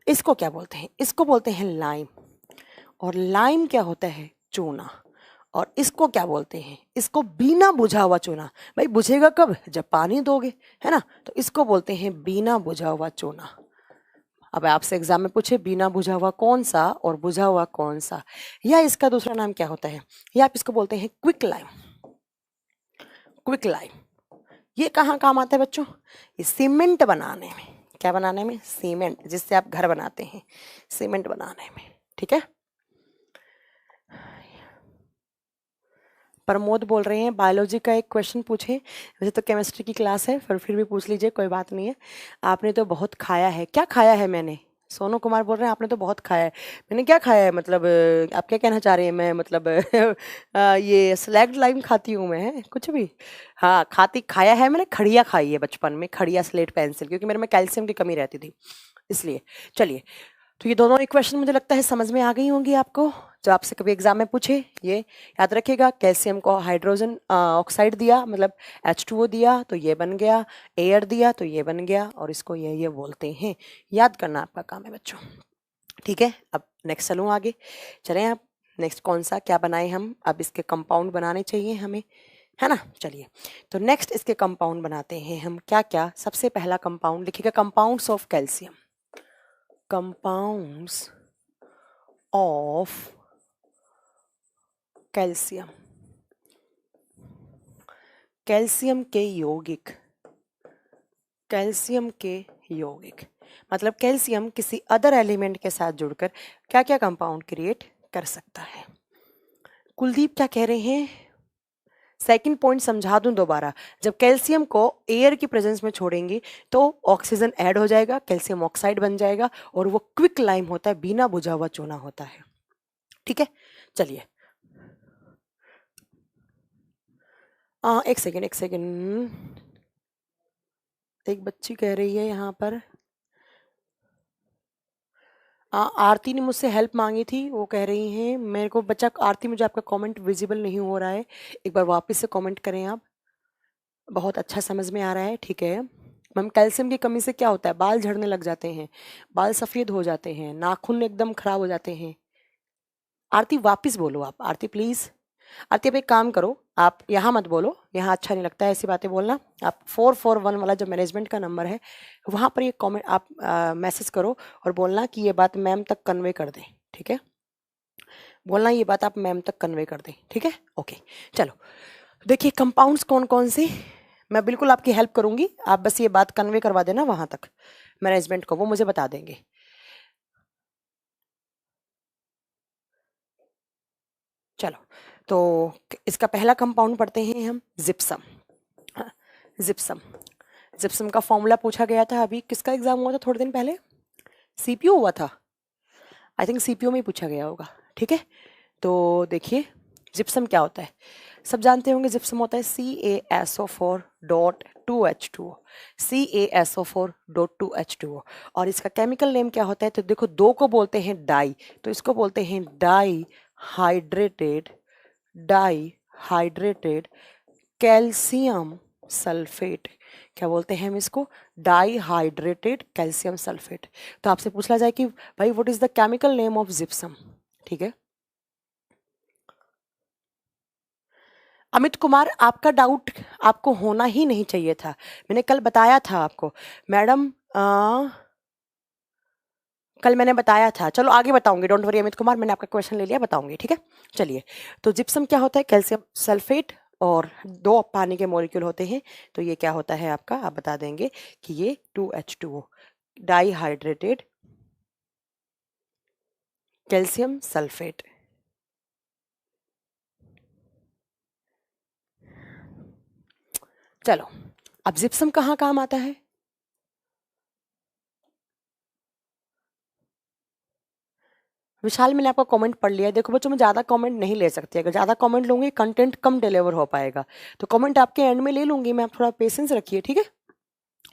इसको क्या बोलते हैं, इसको बोलते हैं लाइम। और लाइम क्या होता है, चूना। और इसको क्या बोलते हैं, इसको बिना बुझा हुआ चूना। भाई बुझेगा कब, जब पानी दोगे, है ना, तो इसको बोलते हैं बिना बुझा हुआ चूना। अब आपसे एग्जाम में पूछे बिना बुझा हुआ कौन सा और बुझा हुआ कौन सा, या इसका दूसरा नाम क्या होता है, या आप इसको बोलते हैं क्विक लाइम। क्विक लाइम ये कहाँ काम आता है बच्चों, ये सीमेंट बनाने में। क्या बनाने में, सीमेंट, जिससे आप घर बनाते हैं, सीमेंट बनाने में, ठीक है। प्रमोद बोल रहे हैं बायोलॉजी का एक क्वेश्चन पूछे, वैसे तो केमिस्ट्री की क्लास है फिर भी पूछ लीजिए, कोई बात नहीं है। आपने तो बहुत खाया है, क्या खाया है मैंने, सोनू कुमार बोल रहे हैं आपने तो बहुत खाया है, मैंने क्या खाया है, मतलब आप क्या कहना चाह रहे हैं, मैं मतलब ये स्लैग्ड लाइम खाती हूँ मैं, कुछ भी। हाँ खाती, खाया है मैंने, खड़िया खाई है बचपन में, खड़िया स्लेट पेंसिल, क्योंकि मेरे में कैल्शियम की कमी रहती थी इसलिए। चलिए, तो ये दोनों इक्वेशन मुझे लगता है समझ में आ गई होंगी आपको, जो आपसे कभी एग्जाम में पूछे। ये याद रखिएगा, कैल्शियम को हाइड्रोजन ऑक्साइड दिया, मतलब H2O दिया तो ये बन गया, एयर दिया तो ये बन गया, और इसको ये बोलते हैं। याद करना आपका काम है बच्चों, ठीक है। अब नेक्स्ट चलूँ आगे, चलें आप। नेक्स्ट कौन सा क्या बनाए हम, अब इसके कंपाउंड बनाने चाहिए हमें, है ना। चलिए, तो नेक्स्ट इसके कंपाउंड बनाते हैं हम। क्या क्या, सबसे पहला कंपाउंड लिखिएगा, compounds of calcium. Compounds of calcium, calcium के यौगिक, कैल्शियम के यौगिक मतलब कैल्शियम किसी अदर एलिमेंट के साथ जुड़कर क्या क्या कंपाउंड क्रिएट कर सकता है। कुलदीप क्या कह रहे हैं, सेकंड पॉइंट समझा दूं दोबारा। जब कैल्शियम को एयर की प्रेजेंस में छोड़ेंगे तो ऑक्सीजन ऐड हो जाएगा, कैल्शियम ऑक्साइड बन जाएगा, और वो क्विक लाइम होता है, बिना बुझा हुआ चूना होता है, ठीक है। चलिए, एक सेकेंड, एक बच्ची कह रही है यहाँ पर, आरती ने मुझसे हेल्प मांगी थी, वो कह रही हैं मेरे को बच्चा, आरती मुझे आपका कमेंट विजिबल नहीं हो रहा है, एक बार वापस से कमेंट करें आप। बहुत अच्छा समझ में आ रहा है, ठीक है। मैम, कैल्शियम की कमी से क्या होता है, बाल झड़ने लग जाते हैं, बाल सफ़ेद हो जाते हैं, नाखून एकदम खराब हो जाते हैं। आरती वापस बोलो आप, आरती प्लीज़। आरती आप एक काम करो, आप यहाँ मत बोलो, यहाँ अच्छा नहीं लगता है ऐसी बातें बोलना। आप 441 वाला जो मैनेजमेंट का नंबर है, वहाँ पर ये कमेंट आप मैसेज करो और बोलना कि ये बात मैम तक कन्वे कर दें, ठीक है। बोलना ये बात आप मैम तक कन्वे कर दें, ठीक है। ओके, चलो देखिए कंपाउंड्स कौन कौन से, मैं बिल्कुल आपकी हेल्प करूंगी, आप बस ये बात कन्वे करवा देना वहां तक मैनेजमेंट को, वो मुझे बता देंगे। चलो, तो इसका पहला कंपाउंड पढ़ते हैं हम, जिप्सम। हाँ, जिप्सम, जिप्सम का फॉर्मूला पूछा गया था, अभी किसका एग्जाम हुआ था थोड़े दिन पहले, सीपीयू हुआ था, आई थिंक सीपीयू में ही पूछा गया होगा, ठीक है। तो देखिए जिप्सम क्या होता है, सब जानते होंगे जिप्सम होता है CaSO4.2H2O, CaSO4.2H2O, और इसका केमिकल नेम क्या होता है, तो देखो दो को बोलते हैं डाई, तो इसको बोलते हैं di hydrated, di hydrated calcium sulphate. क्या बोलते हैं हम इसको, डाई हाइड्रेटेड कैल्शियम सल्फेट। तो आपसे पूछा जाए कि भाई what is the chemical name of gypsum, ठीक है। अमित कुमार, आपका डाउट आपको होना ही नहीं चाहिए था, मैंने कल बताया था आपको मैडम, कल मैंने बताया था। चलो आगे बताऊंगी, डोंट वरी अमित कुमार, मैंने आपका क्वेश्चन ले लिया, बताऊंगी, ठीक है। चलिए, तो जिप्सम क्या होता है, कैल्शियम सल्फेट, और दो पानी के मॉलिक्यूल होते हैं, तो ये क्या होता है आपका, आप बता देंगे कि ये 2H2O, die hydrated calcium sulphate. चलो, अब जिप्सम कहाँ काम आता है, विशाल मैंने आपका कमेंट पढ़ लिया है। देखो बच्चों, मैं ज़्यादा कमेंट नहीं ले सकती, अगर ज़्यादा कमेंट लूंगी कंटेंट कम डिलीवर हो पाएगा, तो कमेंट आपके एंड में ले लूंगी मैं, आप थोड़ा पेशेंस रखिए, ठीक है।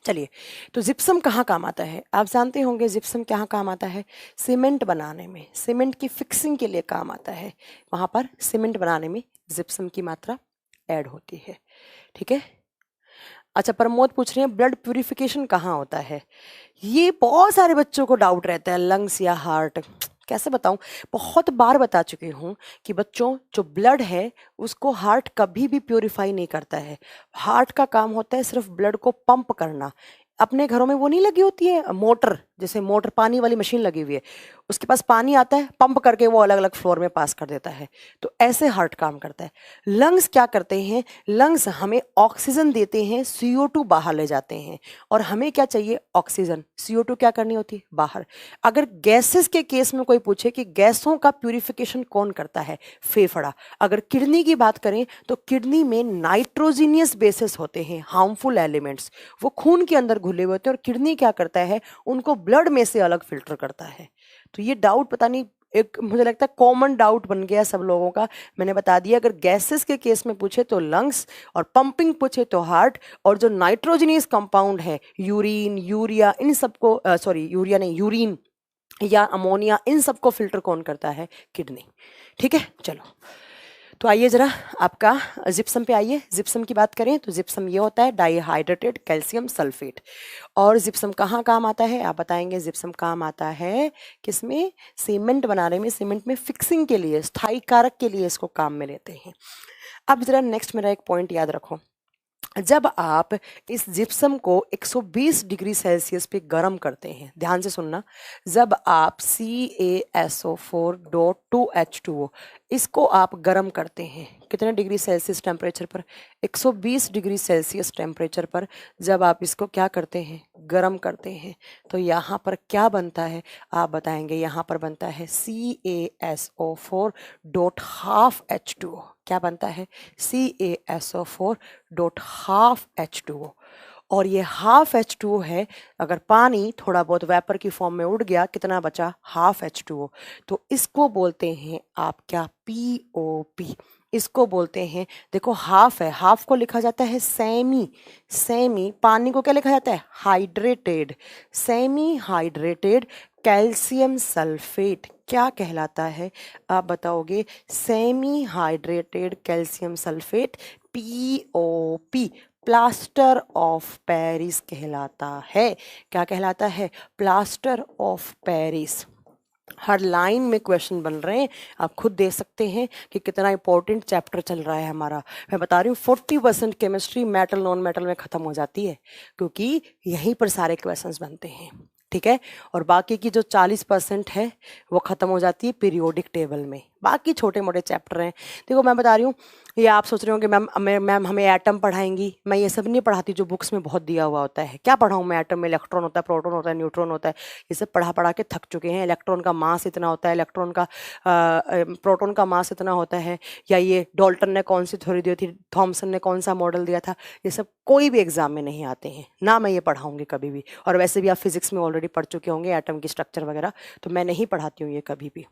चलिए, तो जिप्सम कहाँ काम आता है, आप जानते होंगे जिप्सम कहाँ काम आता है, सीमेंट बनाने में, सीमेंट की फिक्सिंग के लिए काम आता है, वहाँ पर सीमेंट बनाने में जिप्सम की मात्रा ऐड होती है, ठीक है। अच्छा, प्रमोद पूछ रहे हैं ब्लड प्यूरिफिकेशन कहाँ होता है, ये बहुत सारे बच्चों को डाउट रहता है, लंग्स या हार्ट, कैसे बताऊं, बहुत बार बता चुकी हूँ कि बच्चों जो ब्लड है उसको हार्ट कभी भी प्योरीफाई नहीं करता है, हार्ट का काम होता है सिर्फ ब्लड को पंप करना। अपने घरों में वो नहीं लगी होती है मोटर, जैसे मोटर पानी वाली मशीन लगी हुई है, उसके पास पानी आता है, पंप करके वो अलग अलग फ्लोर में पास कर देता है, तो ऐसे हार्ट काम करता है। लंग्स क्या करते हैं, लंग्स हमें ऑक्सीजन देते हैं, CO2 बाहर ले जाते हैं, और हमें क्या चाहिए, ऑक्सीजन, CO2 क्या करनी होती है, बाहर। अगर गैसेस के केस में कोई पूछे कि गैसों का प्यूरिफिकेशन कौन करता है, फेफड़ा। अगर किडनी की बात करें तो किडनी में नाइट्रोजीनियस बेसिस होते हैं, हार्मफुल एलिमेंट्स, वो खून के अंदर घुले हुए होते हैं, और किडनी क्या करता है, उनको ब्लड में से अलग फिल्टर करता है। तो ये डाउट पता नहीं, एक मुझे लगता है कॉमन डाउट बन गया सब लोगों का, मैंने बता दिया। अगर गैसेस के केस में पूछे तो लंग्स, और पंपिंग पूछे तो हार्ट, और जो नाइट्रोजनियस कंपाउंड है यूरिन यूरिया, इन सबको सॉरी यूरिया नहीं यूरिन, या अमोनिया, इन सबको फिल्टर कौन करता है? किडनी। ठीक है, चलो तो आइए जरा आपका जिप्सम पे आइए। जिप्सम की बात करें तो जिप्सम ये होता है डाइहाइड्रेटेड कैल्शियम सल्फेट। और जिप्सम कहाँ काम आता है आप बताएंगे? जिप्सम काम आता है किसमें? सीमेंट बनाने में, सीमेंट में फिक्सिंग के लिए, स्थायी कारक के लिए इसको काम में लेते हैं। अब जरा नेक्स्ट मेरा एक पॉइंट याद रखो, जब आप इस जिप्सम को 120 डिग्री सेल्सियस पे गर्म करते हैं, ध्यान से सुनना, जब आप CaSO4.2H2O इसको आप गर्म करते हैं, कितने डिग्री सेल्सियस टेम्परेचर पर? 120 डिग्री सेल्सियस टेम्परेचर पर जब आप इसको क्या करते हैं? गर्म करते हैं, तो यहाँ पर क्या बनता है आप बताएंगे? यहाँ पर बनता है CaSO4.12H2O। क्या बनता है? CaSO4.12H2O। और ये हाफ H2O है, अगर पानी थोड़ा बहुत वेपर की फॉर्म में उड़ गया, कितना बचा? Half H2O। तो इसको बोलते हैं आप क्या? POP। इसको बोलते हैं, देखो हाफ है, हाफ को लिखा जाता है सेमी। सेमी पानी को क्या लिखा जाता है? Hydrated. Semi hydrated calcium sulphate क्या कहलाता है आप बताओगे? Semi hydrated calcium sulphate, POP, plaster of Paris कहलाता है। क्या कहलाता है? Plaster of Paris. Her line में क्वेश्चन बन रहे हैं, आप खुद देख सकते हैं कि कितना इंपॉर्टेंट चैप्टर चल रहा है हमारा। मैं बता रही हूँ 40% केमिस्ट्री मेटल नॉन मेटल में खत्म हो जाती है, क्योंकि यहीं पर सारे क्वेश्चंस बनते हैं। ठीक है, और बाकी की जो 40% है वो खत्म हो जाती है पीरियोडिक टेबल में। बाकी छोटे मोटे चैप्टर हैं। देखो मैं बता रही हूँ, ये आप सोच रहे होंगे मैम हमें एटम पढ़ाएंगी। मैं ये सब नहीं पढ़ाती जो बुक्स में बहुत दिया हुआ होता है। क्या पढ़ाऊँ मैं? एटम में इलेक्ट्रॉन होता है, प्रोटॉन होता है, न्यूट्रॉन होता है, ये सब पढ़ा पढ़ा के थक चुके हैं। इलेक्ट्रॉन का मास इतना होता है, प्रोटॉन का मास इतना होता है, या ये डाल्टन ने कौन सी थ्योरी दी थी, थॉमसन ने कौन सा मॉडल दिया था, ये सब कोई भी एग्जाम में नहीं आते हैं, ना मैं ये पढ़ाऊंगी कभी भी। और वैसे भी आप फिजिक्स में ऑलरेडी पढ़ चुके होंगे एटम की स्ट्रक्चर वगैरह, तो मैं नहीं पढ़ाती हूँ ये कभी भी।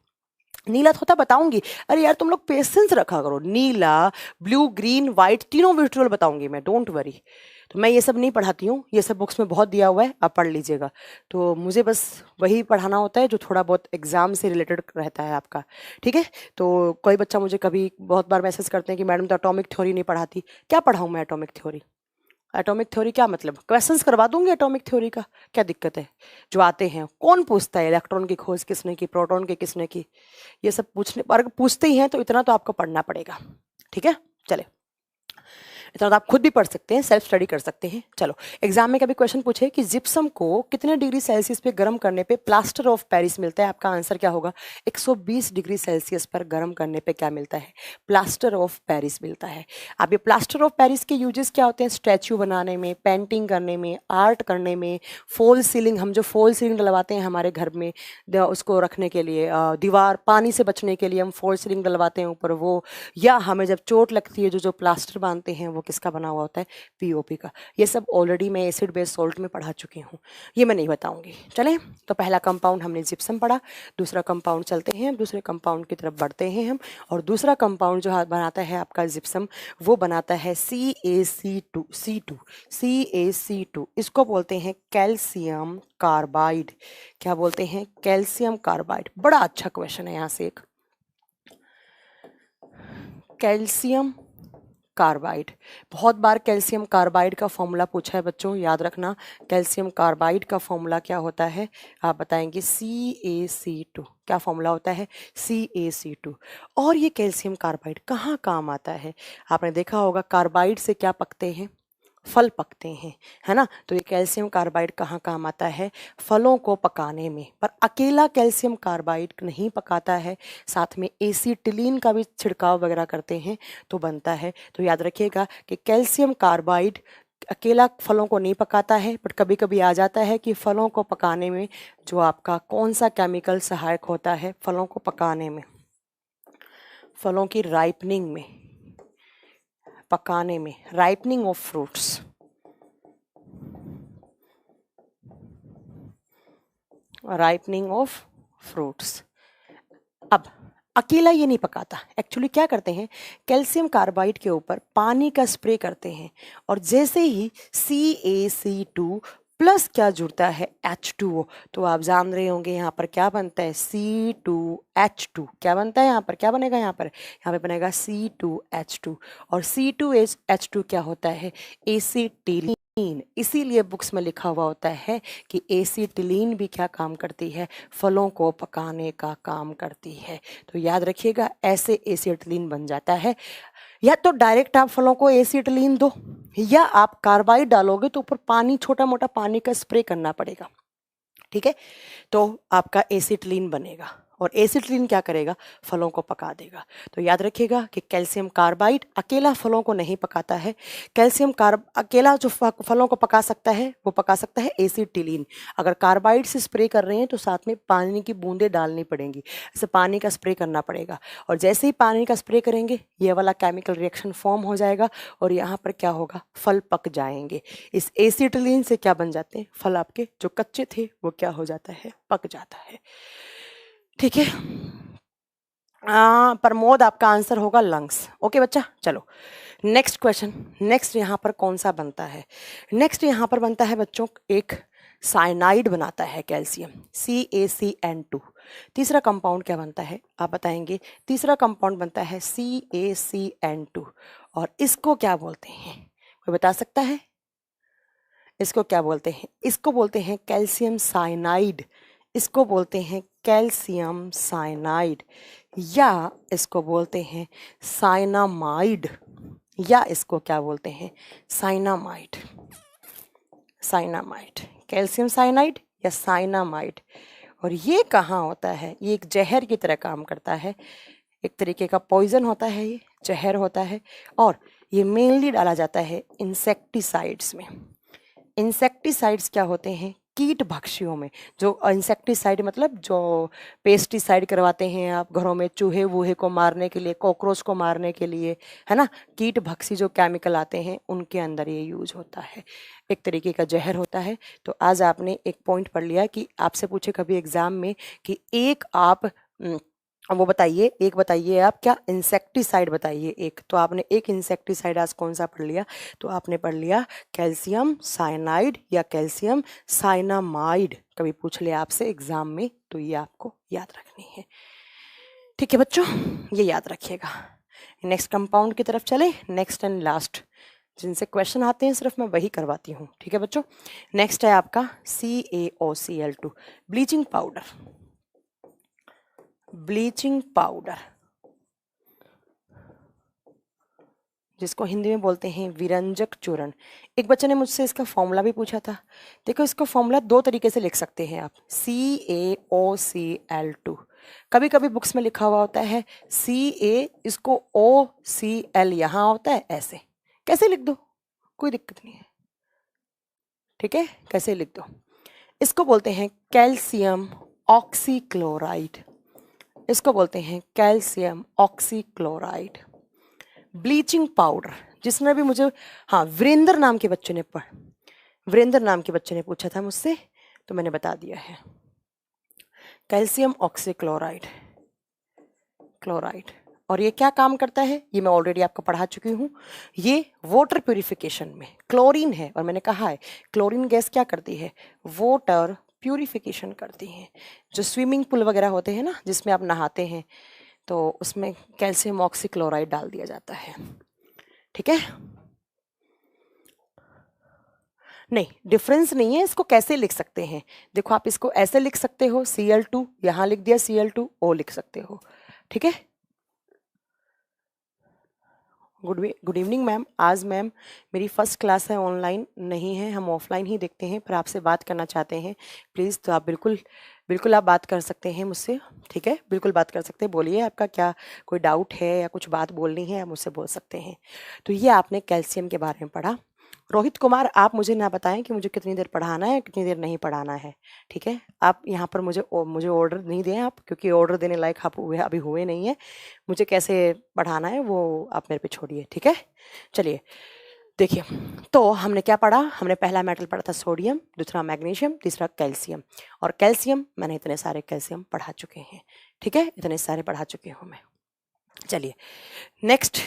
नीला होता बताऊंगी। अरे यार तुम लोग पेशेंस रखा करो, नीला ब्लू ग्रीन व्हाइट तीनों विजुअल बताऊंगी मैं, डोंट वरी। तो मैं ये सब नहीं पढ़ाती हूँ, ये सब बुक्स में बहुत दिया हुआ है, आप पढ़ लीजिएगा। तो मुझे बस वही पढ़ाना होता है जो थोड़ा बहुत एग्जाम से रिलेटेड रहता है आपका। ठीक है, तो कोई बच्चा मुझे कभी बहुत बार मैसेज करते हैं कि मैडम तो एटॉमिक थ्योरी नहीं पढ़ाती। क्या पढ़ाऊँ मैं एटॉमिक थ्योरी? एटॉमिक थ्योरी क्या मतलब? क्वेश्चंस करवा दूंगी एटॉमिक थ्योरी का, क्या दिक्कत है? जो आते हैं कौन पूछता है इलेक्ट्रॉन की खोज किसने की, प्रोटॉन की किसने की, ये सब पूछने पर पूछते ही हैं तो इतना तो आपको पढ़ना पड़ेगा। ठीक है, चले, इतना तो आप खुद भी पढ़ सकते हैं, सेल्फ स्टडी कर सकते हैं। चलो, एग्जाम में कभी क्वेश्चन पूछे कि जिप्सम को कितने डिग्री सेल्सियस पे गर्म करने पे प्लास्टर ऑफ पेरिस मिलता है, आपका आंसर क्या होगा? 120 डिग्री सेल्सियस पर गर्म करने पे क्या मिलता है? प्लास्टर ऑफ पेरिस मिलता है। अब ये प्लास्टर ऑफ पेरिस के यूजेस क्या होते हैं? स्टैचू बनाने में, पेंटिंग करने में, आर्ट करने में, फॉल सीलिंग, हम जो फॉल सीलिंग डलवाते हैं हमारे घर में उसको रखने के लिए, दीवार पानी से बचने के लिए हम फॉल सीलिंग डलवाते हैं ऊपर वो, या हमें जब चोट लगती है जो प्लास्टर बांधते हैं वो किसका बना हुआ होता है? POP का। ये सब ऑलरेडी मैं एसिड बेस सॉल्ट में पढ़ा चुकी हूँ, ये मैं नहीं बताऊंगी। चलें, तो पहला कंपाउंड हमने जिप्सम पढ़ा, दूसरा कंपाउंड चलते हैं, दूसरे कंपाउंड की तरफ बढ़ते हैं हम। और दूसरा कंपाउंड जो बनाता है आपका जिप्सम, वो बनाता है CaC2। इसको बोलते हैं कैल्शियम कार्बाइड। क्या बोलते हैं? Calcium carbide. बड़ा अच्छा क्वेश्चन है यहाँ से एक, कैल्शियम कार्बाइड। बहुत बार कैल्शियम कार्बाइड का फॉर्मूला पूछा है बच्चों, याद रखना। कैल्शियम कार्बाइड का फॉर्मूला क्या होता है आप बताएंगे? CaC2। क्या फॉर्मूला होता है? CaC2। और ये कैल्शियम कार्बाइड कहाँ काम आता है? आपने देखा होगा कार्बाइड से क्या पकते हैं? फल पकते हैं, है ना। तो ये कैल्शियम कार्बाइड कहाँ काम आता है? फलों को पकाने में। पर अकेला कैल्शियम कार्बाइड नहीं पकाता है, साथ में एसीटिलीन का भी छिड़काव वगैरह करते हैं तो बनता है। तो याद रखिएगा कि कैल्शियम कार्बाइड अकेला फलों को नहीं पकाता है, बट कभी कभी आ जाता है कि फलों को पकाने में जो आपका कौन सा केमिकल सहायक होता है फलों को पकाने में? फलों की राइपनिंग में, पकाने में, ripening of fruits, ripening of fruits. अब अकेला ये नहीं पकाता, एक्चुअली क्या करते हैं? कैल्शियम कार्बाइड के ऊपर पानी का स्प्रे करते हैं, और जैसे ही CaC2 प्लस क्या जुड़ता है H2O। तो आप जान रहे होंगे यहाँ पर क्या बनता है C2H2। क्या बनता है यहाँ पर, क्या बनेगा यहाँ पे बनेगा C2H2। और C2H2 क्या होता है, एसिटिलीन। इसीलिए बुक्स में लिखा हुआ होता है कि एसिटिलीन भी क्या काम करती है, फलों को पकाने का काम करती है। तो याद रखिएगा, ऐसे एसिटिलीन बन जाता है। या तो डायरेक्ट आप फलों को एसिटिलीन दो, या आप कार्बाइड डालोगे तो ऊपर पानी, छोटा मोटा पानी का स्प्रे करना पड़ेगा, ठीक है। तो आपका एसिटिलीन बनेगा, और एसिटिलीन क्या करेगा, फलों को पका देगा। तो याद रखिएगा कि कैल्शियम कार्बाइड अकेला फलों को नहीं पकाता है। कैल्शियम कार्ब अकेला जो फलों को पका सकता है वो पका सकता है एसिटिलीन। अगर कार्बाइड से स्प्रे कर रहे हैं तो साथ में पानी की बूंदें डालनी पड़ेंगी, ऐसे पानी का स्प्रे करना पड़ेगा। और जैसे ही पानी का स्प्रे करेंगे ये वाला केमिकल रिएक्शन फॉर्म हो जाएगा, और यहाँ पर क्या होगा, फल पक जाएंगे। इस एसिटिलीन से क्या बन जाते हैं, फल आपके जो कच्चे थे वो क्या हो जाता है, पक जाता है, ठीक है। प्रमोद आपका आंसर होगा लंग्स। ओके बच्चा, चलो नेक्स्ट क्वेश्चन। नेक्स्ट यहाँ पर कौन सा बनता है, नेक्स्ट यहाँ पर बनता है बच्चों एक साइनाइड बनाता है कैल्शियम, CaCN2। तीसरा कंपाउंड क्या बनता है आप बताएंगे, तीसरा कंपाउंड बनता है CaCN2। और इसको क्या बोलते हैं, कोई बता सकता है, इसको क्या बोलते हैं, इसको बोलते हैं कैल्शियम साइनाइड, इसको बोलते हैं कैल्शियम साइनाइड, या इसको बोलते हैं साइनामाइड, या इसको क्या बोलते हैं, साइनामाइड। साइनामाइड, कैल्शियम साइनाइड या साइनामाइड। और ये कहाँ होता है, ये एक जहर की तरह काम करता है, एक तरीके का पॉइजन होता है, ये जहर होता है। और ये मेनली डाला जाता है इंसेक्टिसाइड्स में। इंसेक्टिसाइड्स क्या होते हैं, कीट भक्षियों में। जो इंसेक्टिसाइड मतलब जो पेस्टिसाइड करवाते हैं आप घरों में चूहे वूहे को मारने के लिए, कॉकरोच को मारने के लिए, है ना, कीट भक्षी जो केमिकल आते हैं उनके अंदर ये यूज होता है, एक तरीके का जहर होता है। तो आज आपने एक पॉइंट पढ़ लिया कि आपसे पूछे कभी एग्जाम में कि एक आप वो बताइए, एक बताइए आप क्या इंसेक्टिसाइड बताइए एक, तो आपने एक इंसेक्टिसाइड आज कौन सा पढ़ लिया, तो आपने पढ़ लिया कैल्शियम साइनाइड या कैल्शियम साइनामाइड। कभी पूछ ले आपसे एग्जाम में तो ये आपको याद रखनी है, ठीक है बच्चों, ये याद रखिएगा। नेक्स्ट कंपाउंड की तरफ चले, नेक्स्ट एंड लास्ट जिनसे क्वेश्चन आते हैं सिर्फ मैं वही करवाती हूँ, ठीक है बच्चों। नेक्स्ट है आपका CaOCl2 bleaching powder. Bleaching powder जिसको हिंदी में बोलते हैं विरंजक चूर्ण। एक बच्चे ने मुझसे इसका फॉर्मूला भी पूछा था। देखो इसका फॉर्मूला दो तरीके से लिख सकते हैं आप, CaOCl2। कभी कभी बुक्स में लिखा हुआ होता है Ca, इसको OCl यहाँ होता है, ऐसे कैसे लिख दो, कोई दिक्कत नहीं है, ठीक है, कैसे लिख दो। इसको बोलते हैं कैल्शियम ऑक्सीक्लोराइड, इसको बोलते हैं कैल्शियम ऑक्सीक्लोराइड। ब्लीचिंग पाउडर, जिसने भी मुझे, हाँ वीरेंद्र नाम के बच्चे ने वीरेंद्र नाम के बच्चे ने पूछा था मुझसे, तो मैंने बता दिया है कैल्शियम ऑक्सीक्लोराइड, क्लोराइड। और ये क्या काम करता है ये मैं ऑलरेडी आपको पढ़ा चुकी हूँ। ये वाटर प्यूरिफिकेशन में, क्लोरीन है और मैंने कहा है क्लोरीन गैस क्या करती है, वाटर प्यूरिफिकेशन करती है। जो स्विमिंग पूल वगैरह होते हैं ना जिसमें आप नहाते हैं, तो उसमें कैल्शियम ऑक्सीक्लोराइड डाल दिया जाता है, ठीक है। नहीं डिफरेंस नहीं है, इसको कैसे लिख सकते हैं, देखो आप इसको ऐसे लिख सकते हो Cl2, यहाँ लिख दिया Cl2O लिख सकते हो, ठीक है। गुड इवनिंग मैम, आज मैम मेरी फर्स्ट क्लास है, ऑनलाइन नहीं है, हम ऑफलाइन ही देखते हैं, पर आपसे बात करना चाहते हैं प्लीज़। तो आप बिल्कुल आप बात कर सकते हैं मुझसे, ठीक है, बिल्कुल बात कर सकते हैं, बोलिए आपका क्या कोई डाउट है या कुछ बात बोलनी है आप मुझसे बोल सकते हैं। तो ये आपने कैल्शियम के बारे में पढ़ा। रोहित कुमार आप मुझे ना बताएं कि मुझे कितनी देर पढ़ाना है कितनी देर नहीं पढ़ाना है, ठीक है। आप यहाँ पर मुझे ऑर्डर नहीं दें आप, क्योंकि ऑर्डर देने लायक आप अभी हुए नहीं है। मुझे कैसे पढ़ाना है वो आप मेरे पे छोड़िए, ठीक है। चलिए देखिए, तो हमने क्या पढ़ा, हमने पहला मेटल पढ़ा था सोडियम, दूसरा मैग्नीशियम, तीसरा कैल्शियम। और कैल्शियम मैंने इतने सारे कैल्शियम पढ़ा चुके हैं, ठीक है, इतने सारे पढ़ा चुके हूँ मैं। चलिए नेक्स्ट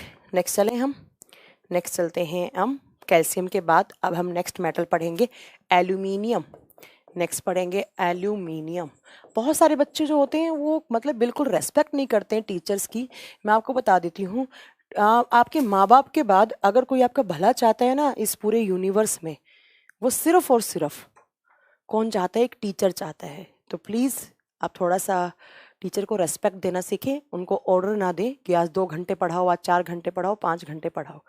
चलें हम, नेक्स्ट चलते हैं हम कैल्शियम के बाद अब हम नेक्स्ट मेटल पढ़ेंगे एल्यूमिनियम। नेक्स्ट पढ़ेंगे एल्यूमिनियम। बहुत सारे बच्चे जो होते हैं वो मतलब बिल्कुल रेस्पेक्ट नहीं करते हैं टीचर्स की। मैं आपको बता देती हूँ, आपके माँ बाप के बाद अगर कोई आपका भला चाहता है ना इस पूरे यूनिवर्स में, वो सिर्फ और सिर्फ कौन चाहता है? एक टीचर चाहता है। तो प्लीज़ आप थोड़ा सा टीचर को रेस्पेक्ट देना सीखें, उनको ऑर्डर ना दें कि आज 2 घंटे पढ़ाओ, आज 4 घंटे पढ़ाओ, 5 घंटे पढ़ाओ।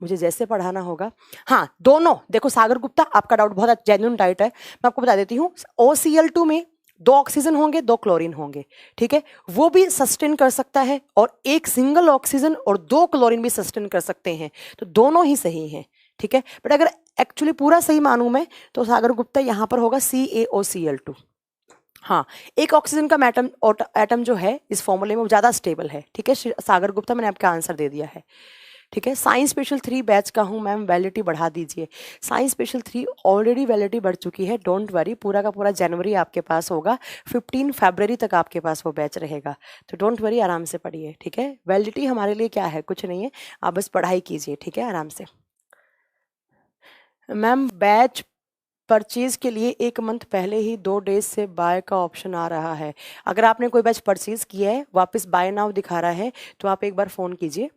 मुझे जैसे पढ़ाना होगा। हाँ, दोनों देखो, सागर गुप्ता आपका डाउट बहुत जेन्युइन डाउट है, मैं आपको बता देती हूँ। OCl2 में 2 ऑक्सीजन होंगे, 2 क्लोरीन होंगे, ठीक है, वो भी सस्टेन कर सकता है, और एक सिंगल ऑक्सीजन और 2 क्लोरीन भी सस्टेन कर सकते हैं, तो दोनों ही सही हैं, ठीक है। बट अगर एक्चुअली पूरा सही मानूं मैं तो सागर गुप्ता यहाँ पर होगा CaOCl2। हाँ, एक ऑक्सीजन का एटम जो है इस फॉर्मूले में वो ज़्यादा स्टेबल है, ठीक है सागर गुप्ता, मैंने आपका आंसर दे दिया है, ठीक है। साइंस स्पेशल 3 बैच का हूँ मैम, वैलिडिटी बढ़ा दीजिए। साइंस स्पेशल 3 ऑलरेडी वैलिडिटी बढ़ चुकी है, डोंट वरी, पूरा का पूरा जनवरी आपके पास होगा, 15 फरवरी तक आपके पास वो बैच रहेगा, तो डोंट वरी, आराम से पढ़िए, ठीक है। वैलिडिटी हमारे लिए क्या है? कुछ नहीं है, आप बस पढ़ाई कीजिए, ठीक है, आराम से। मैम बैच परचेज के लिए 1 मंथ पहले ही 2 डेज से बाय का ऑप्शन आ रहा है। अगर आपने कोई बैच परचेज किया है, वापस बाय नाउ दिखा रहा है, तो आप एक बार फ़ोन कीजिए।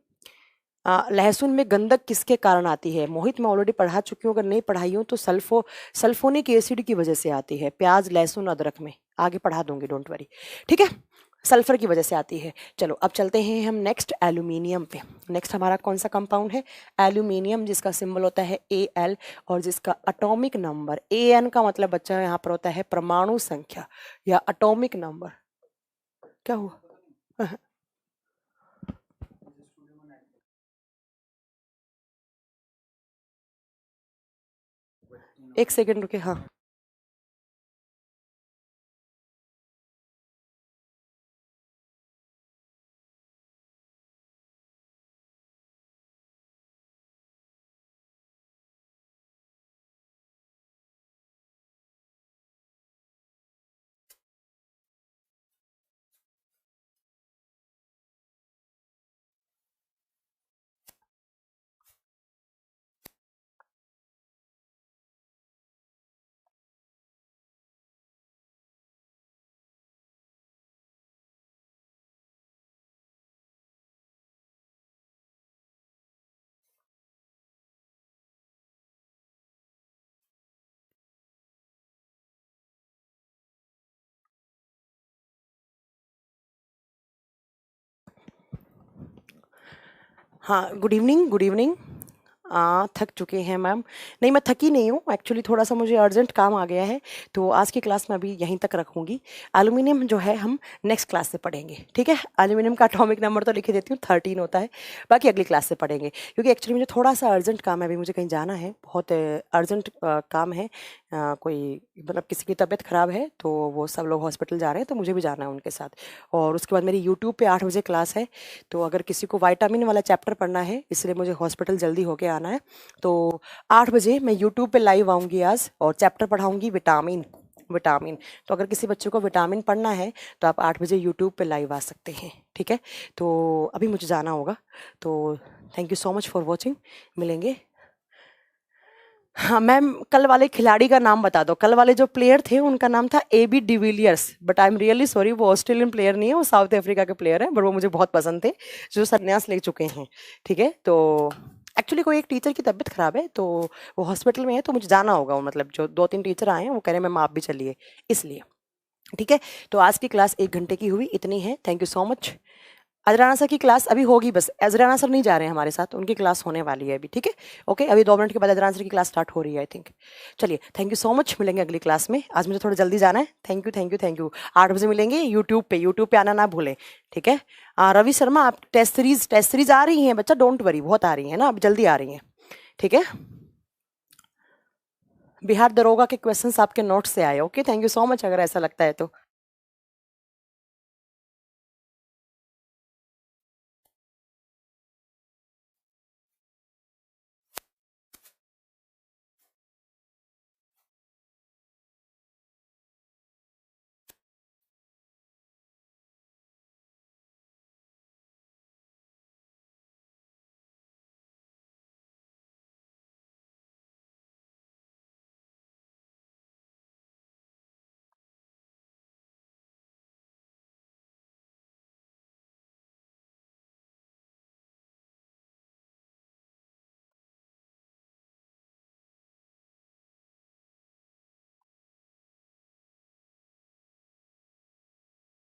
लहसुन में गंधक किसके कारण आती है? मोहित, मैं ऑलरेडी पढ़ा चुकी हूँ, अगर नहीं पढ़ाई हूँ तो सल्फोनिक एसिड की वजह से आती है, प्याज लहसुन अदरक में, आगे पढ़ा दूंगी, डोंट वरी, ठीक है। सल्फर की वजह से आती है। चलो अब चलते हैं हम नेक्स्ट एल्यूमिनियम पे। नेक्स्ट हमारा कौन सा कंपाउंड है? एल्यूमिनियम, जिसका सिंबल होता है Al, और जिसका एटॉमिक नंबर An का मतलब बच्चा यहाँ पर होता है परमाणु संख्या या एटॉमिक नंबर। क्या हुआ? एक सेकेंड रुके, हाँ। हाँ, गुड इवनिंग, गुड इवनिंग। थक चुके हैं मैम? नहीं, मैं थकी नहीं हूँ, एक्चुअली थोड़ा सा मुझे अर्जेंट काम आ गया है, तो आज की क्लास में अभी यहीं तक रखूँगी। एल्यूमिनियम जो है हम नेक्स्ट क्लास से पढ़ेंगे, ठीक है। एल्यूमिनियम का एटॉमिक नंबर तो लिख ही देती हूँ, 13 होता है, बाकी अगली क्लास से पढ़ेंगे, क्योंकि एक्चुअली मुझे थोड़ा सा अर्जेंट काम है, अभी मुझे कहीं जाना है, बहुत अर्जेंट काम है। कोई मतलब किसी की तबीयत ख़राब है, तो वो सब लोग हॉस्पिटल जा रहे हैं, तो मुझे भी जाना है उनके साथ। और उसके बाद मेरी यूट्यूब पे 8 बजे क्लास है, तो अगर किसी को विटामिन वाला चैप्टर पढ़ना है, इसलिए मुझे हॉस्पिटल जल्दी होके आना है, तो 8 बजे मैं यूट्यूब पे लाइव आऊँगी आज, और चैप्टर पढ़ाऊँगी विटामिन। विटामिन, तो अगर किसी बच्चे को विटामिन पढ़ना है तो आप 8 बजे यूट्यूब पे लाइव आ सकते हैं, ठीक है। तो अभी मुझे जाना होगा, तो thank you so much for watching, मिलेंगे। हाँ मैम, कल वाले खिलाड़ी का नाम बता दो। कल वाले जो प्लेयर थे उनका नाम था AB de Villiers, but I am really sorry, वो ऑस्ट्रेलियन प्लेयर नहीं है, वो साउथ अफ्रीका के प्लेयर है, बट वो मुझे बहुत पसंद थे, जो संन्यास ले चुके हैं, ठीक है। तो एक्चुअली कोई एक टीचर की तबीयत खराब है, तो वो हॉस्पिटल में है, तो मुझे जाना होगा, मतलब जो 2-3 टीचर आए हैं वो कह रहे हैं मैम आप भी चलिए, इसलिए, ठीक है। तो आज की क्लास 1 घंटे की हुई, इतनी है, thank you so much. Ajrana sir की क्लास अभी होगी, बस अजराना सर नहीं जा रहे हैं हमारे साथ, उनकी क्लास होने वाली है अभी, ठीक है। ओके, अभी 2 मिनट के बाद अजराना सर की क्लास स्टार्ट हो रही है, आई थिंक। चलिए, थैंक यू सो मच, मिलेंगे अगली क्लास में। आज मुझे थोड़ा जल्दी जाना है, thank you thank you thank you. 8 बजे मिलेंगे यूट्यूब पे आना ना भूलें, ठीक है। रवि शर्मा, आप टेस्ट सीरीज आ रही हैं बच्चा, डोंट वरी, बहुत आ रही है ना, अब जल्दी आ रही हैं, ठीक है। बिहार दरोगा के क्वेश्चंस आपके नोट से आए, okay, thank you so much, अगर ऐसा लगता है तो।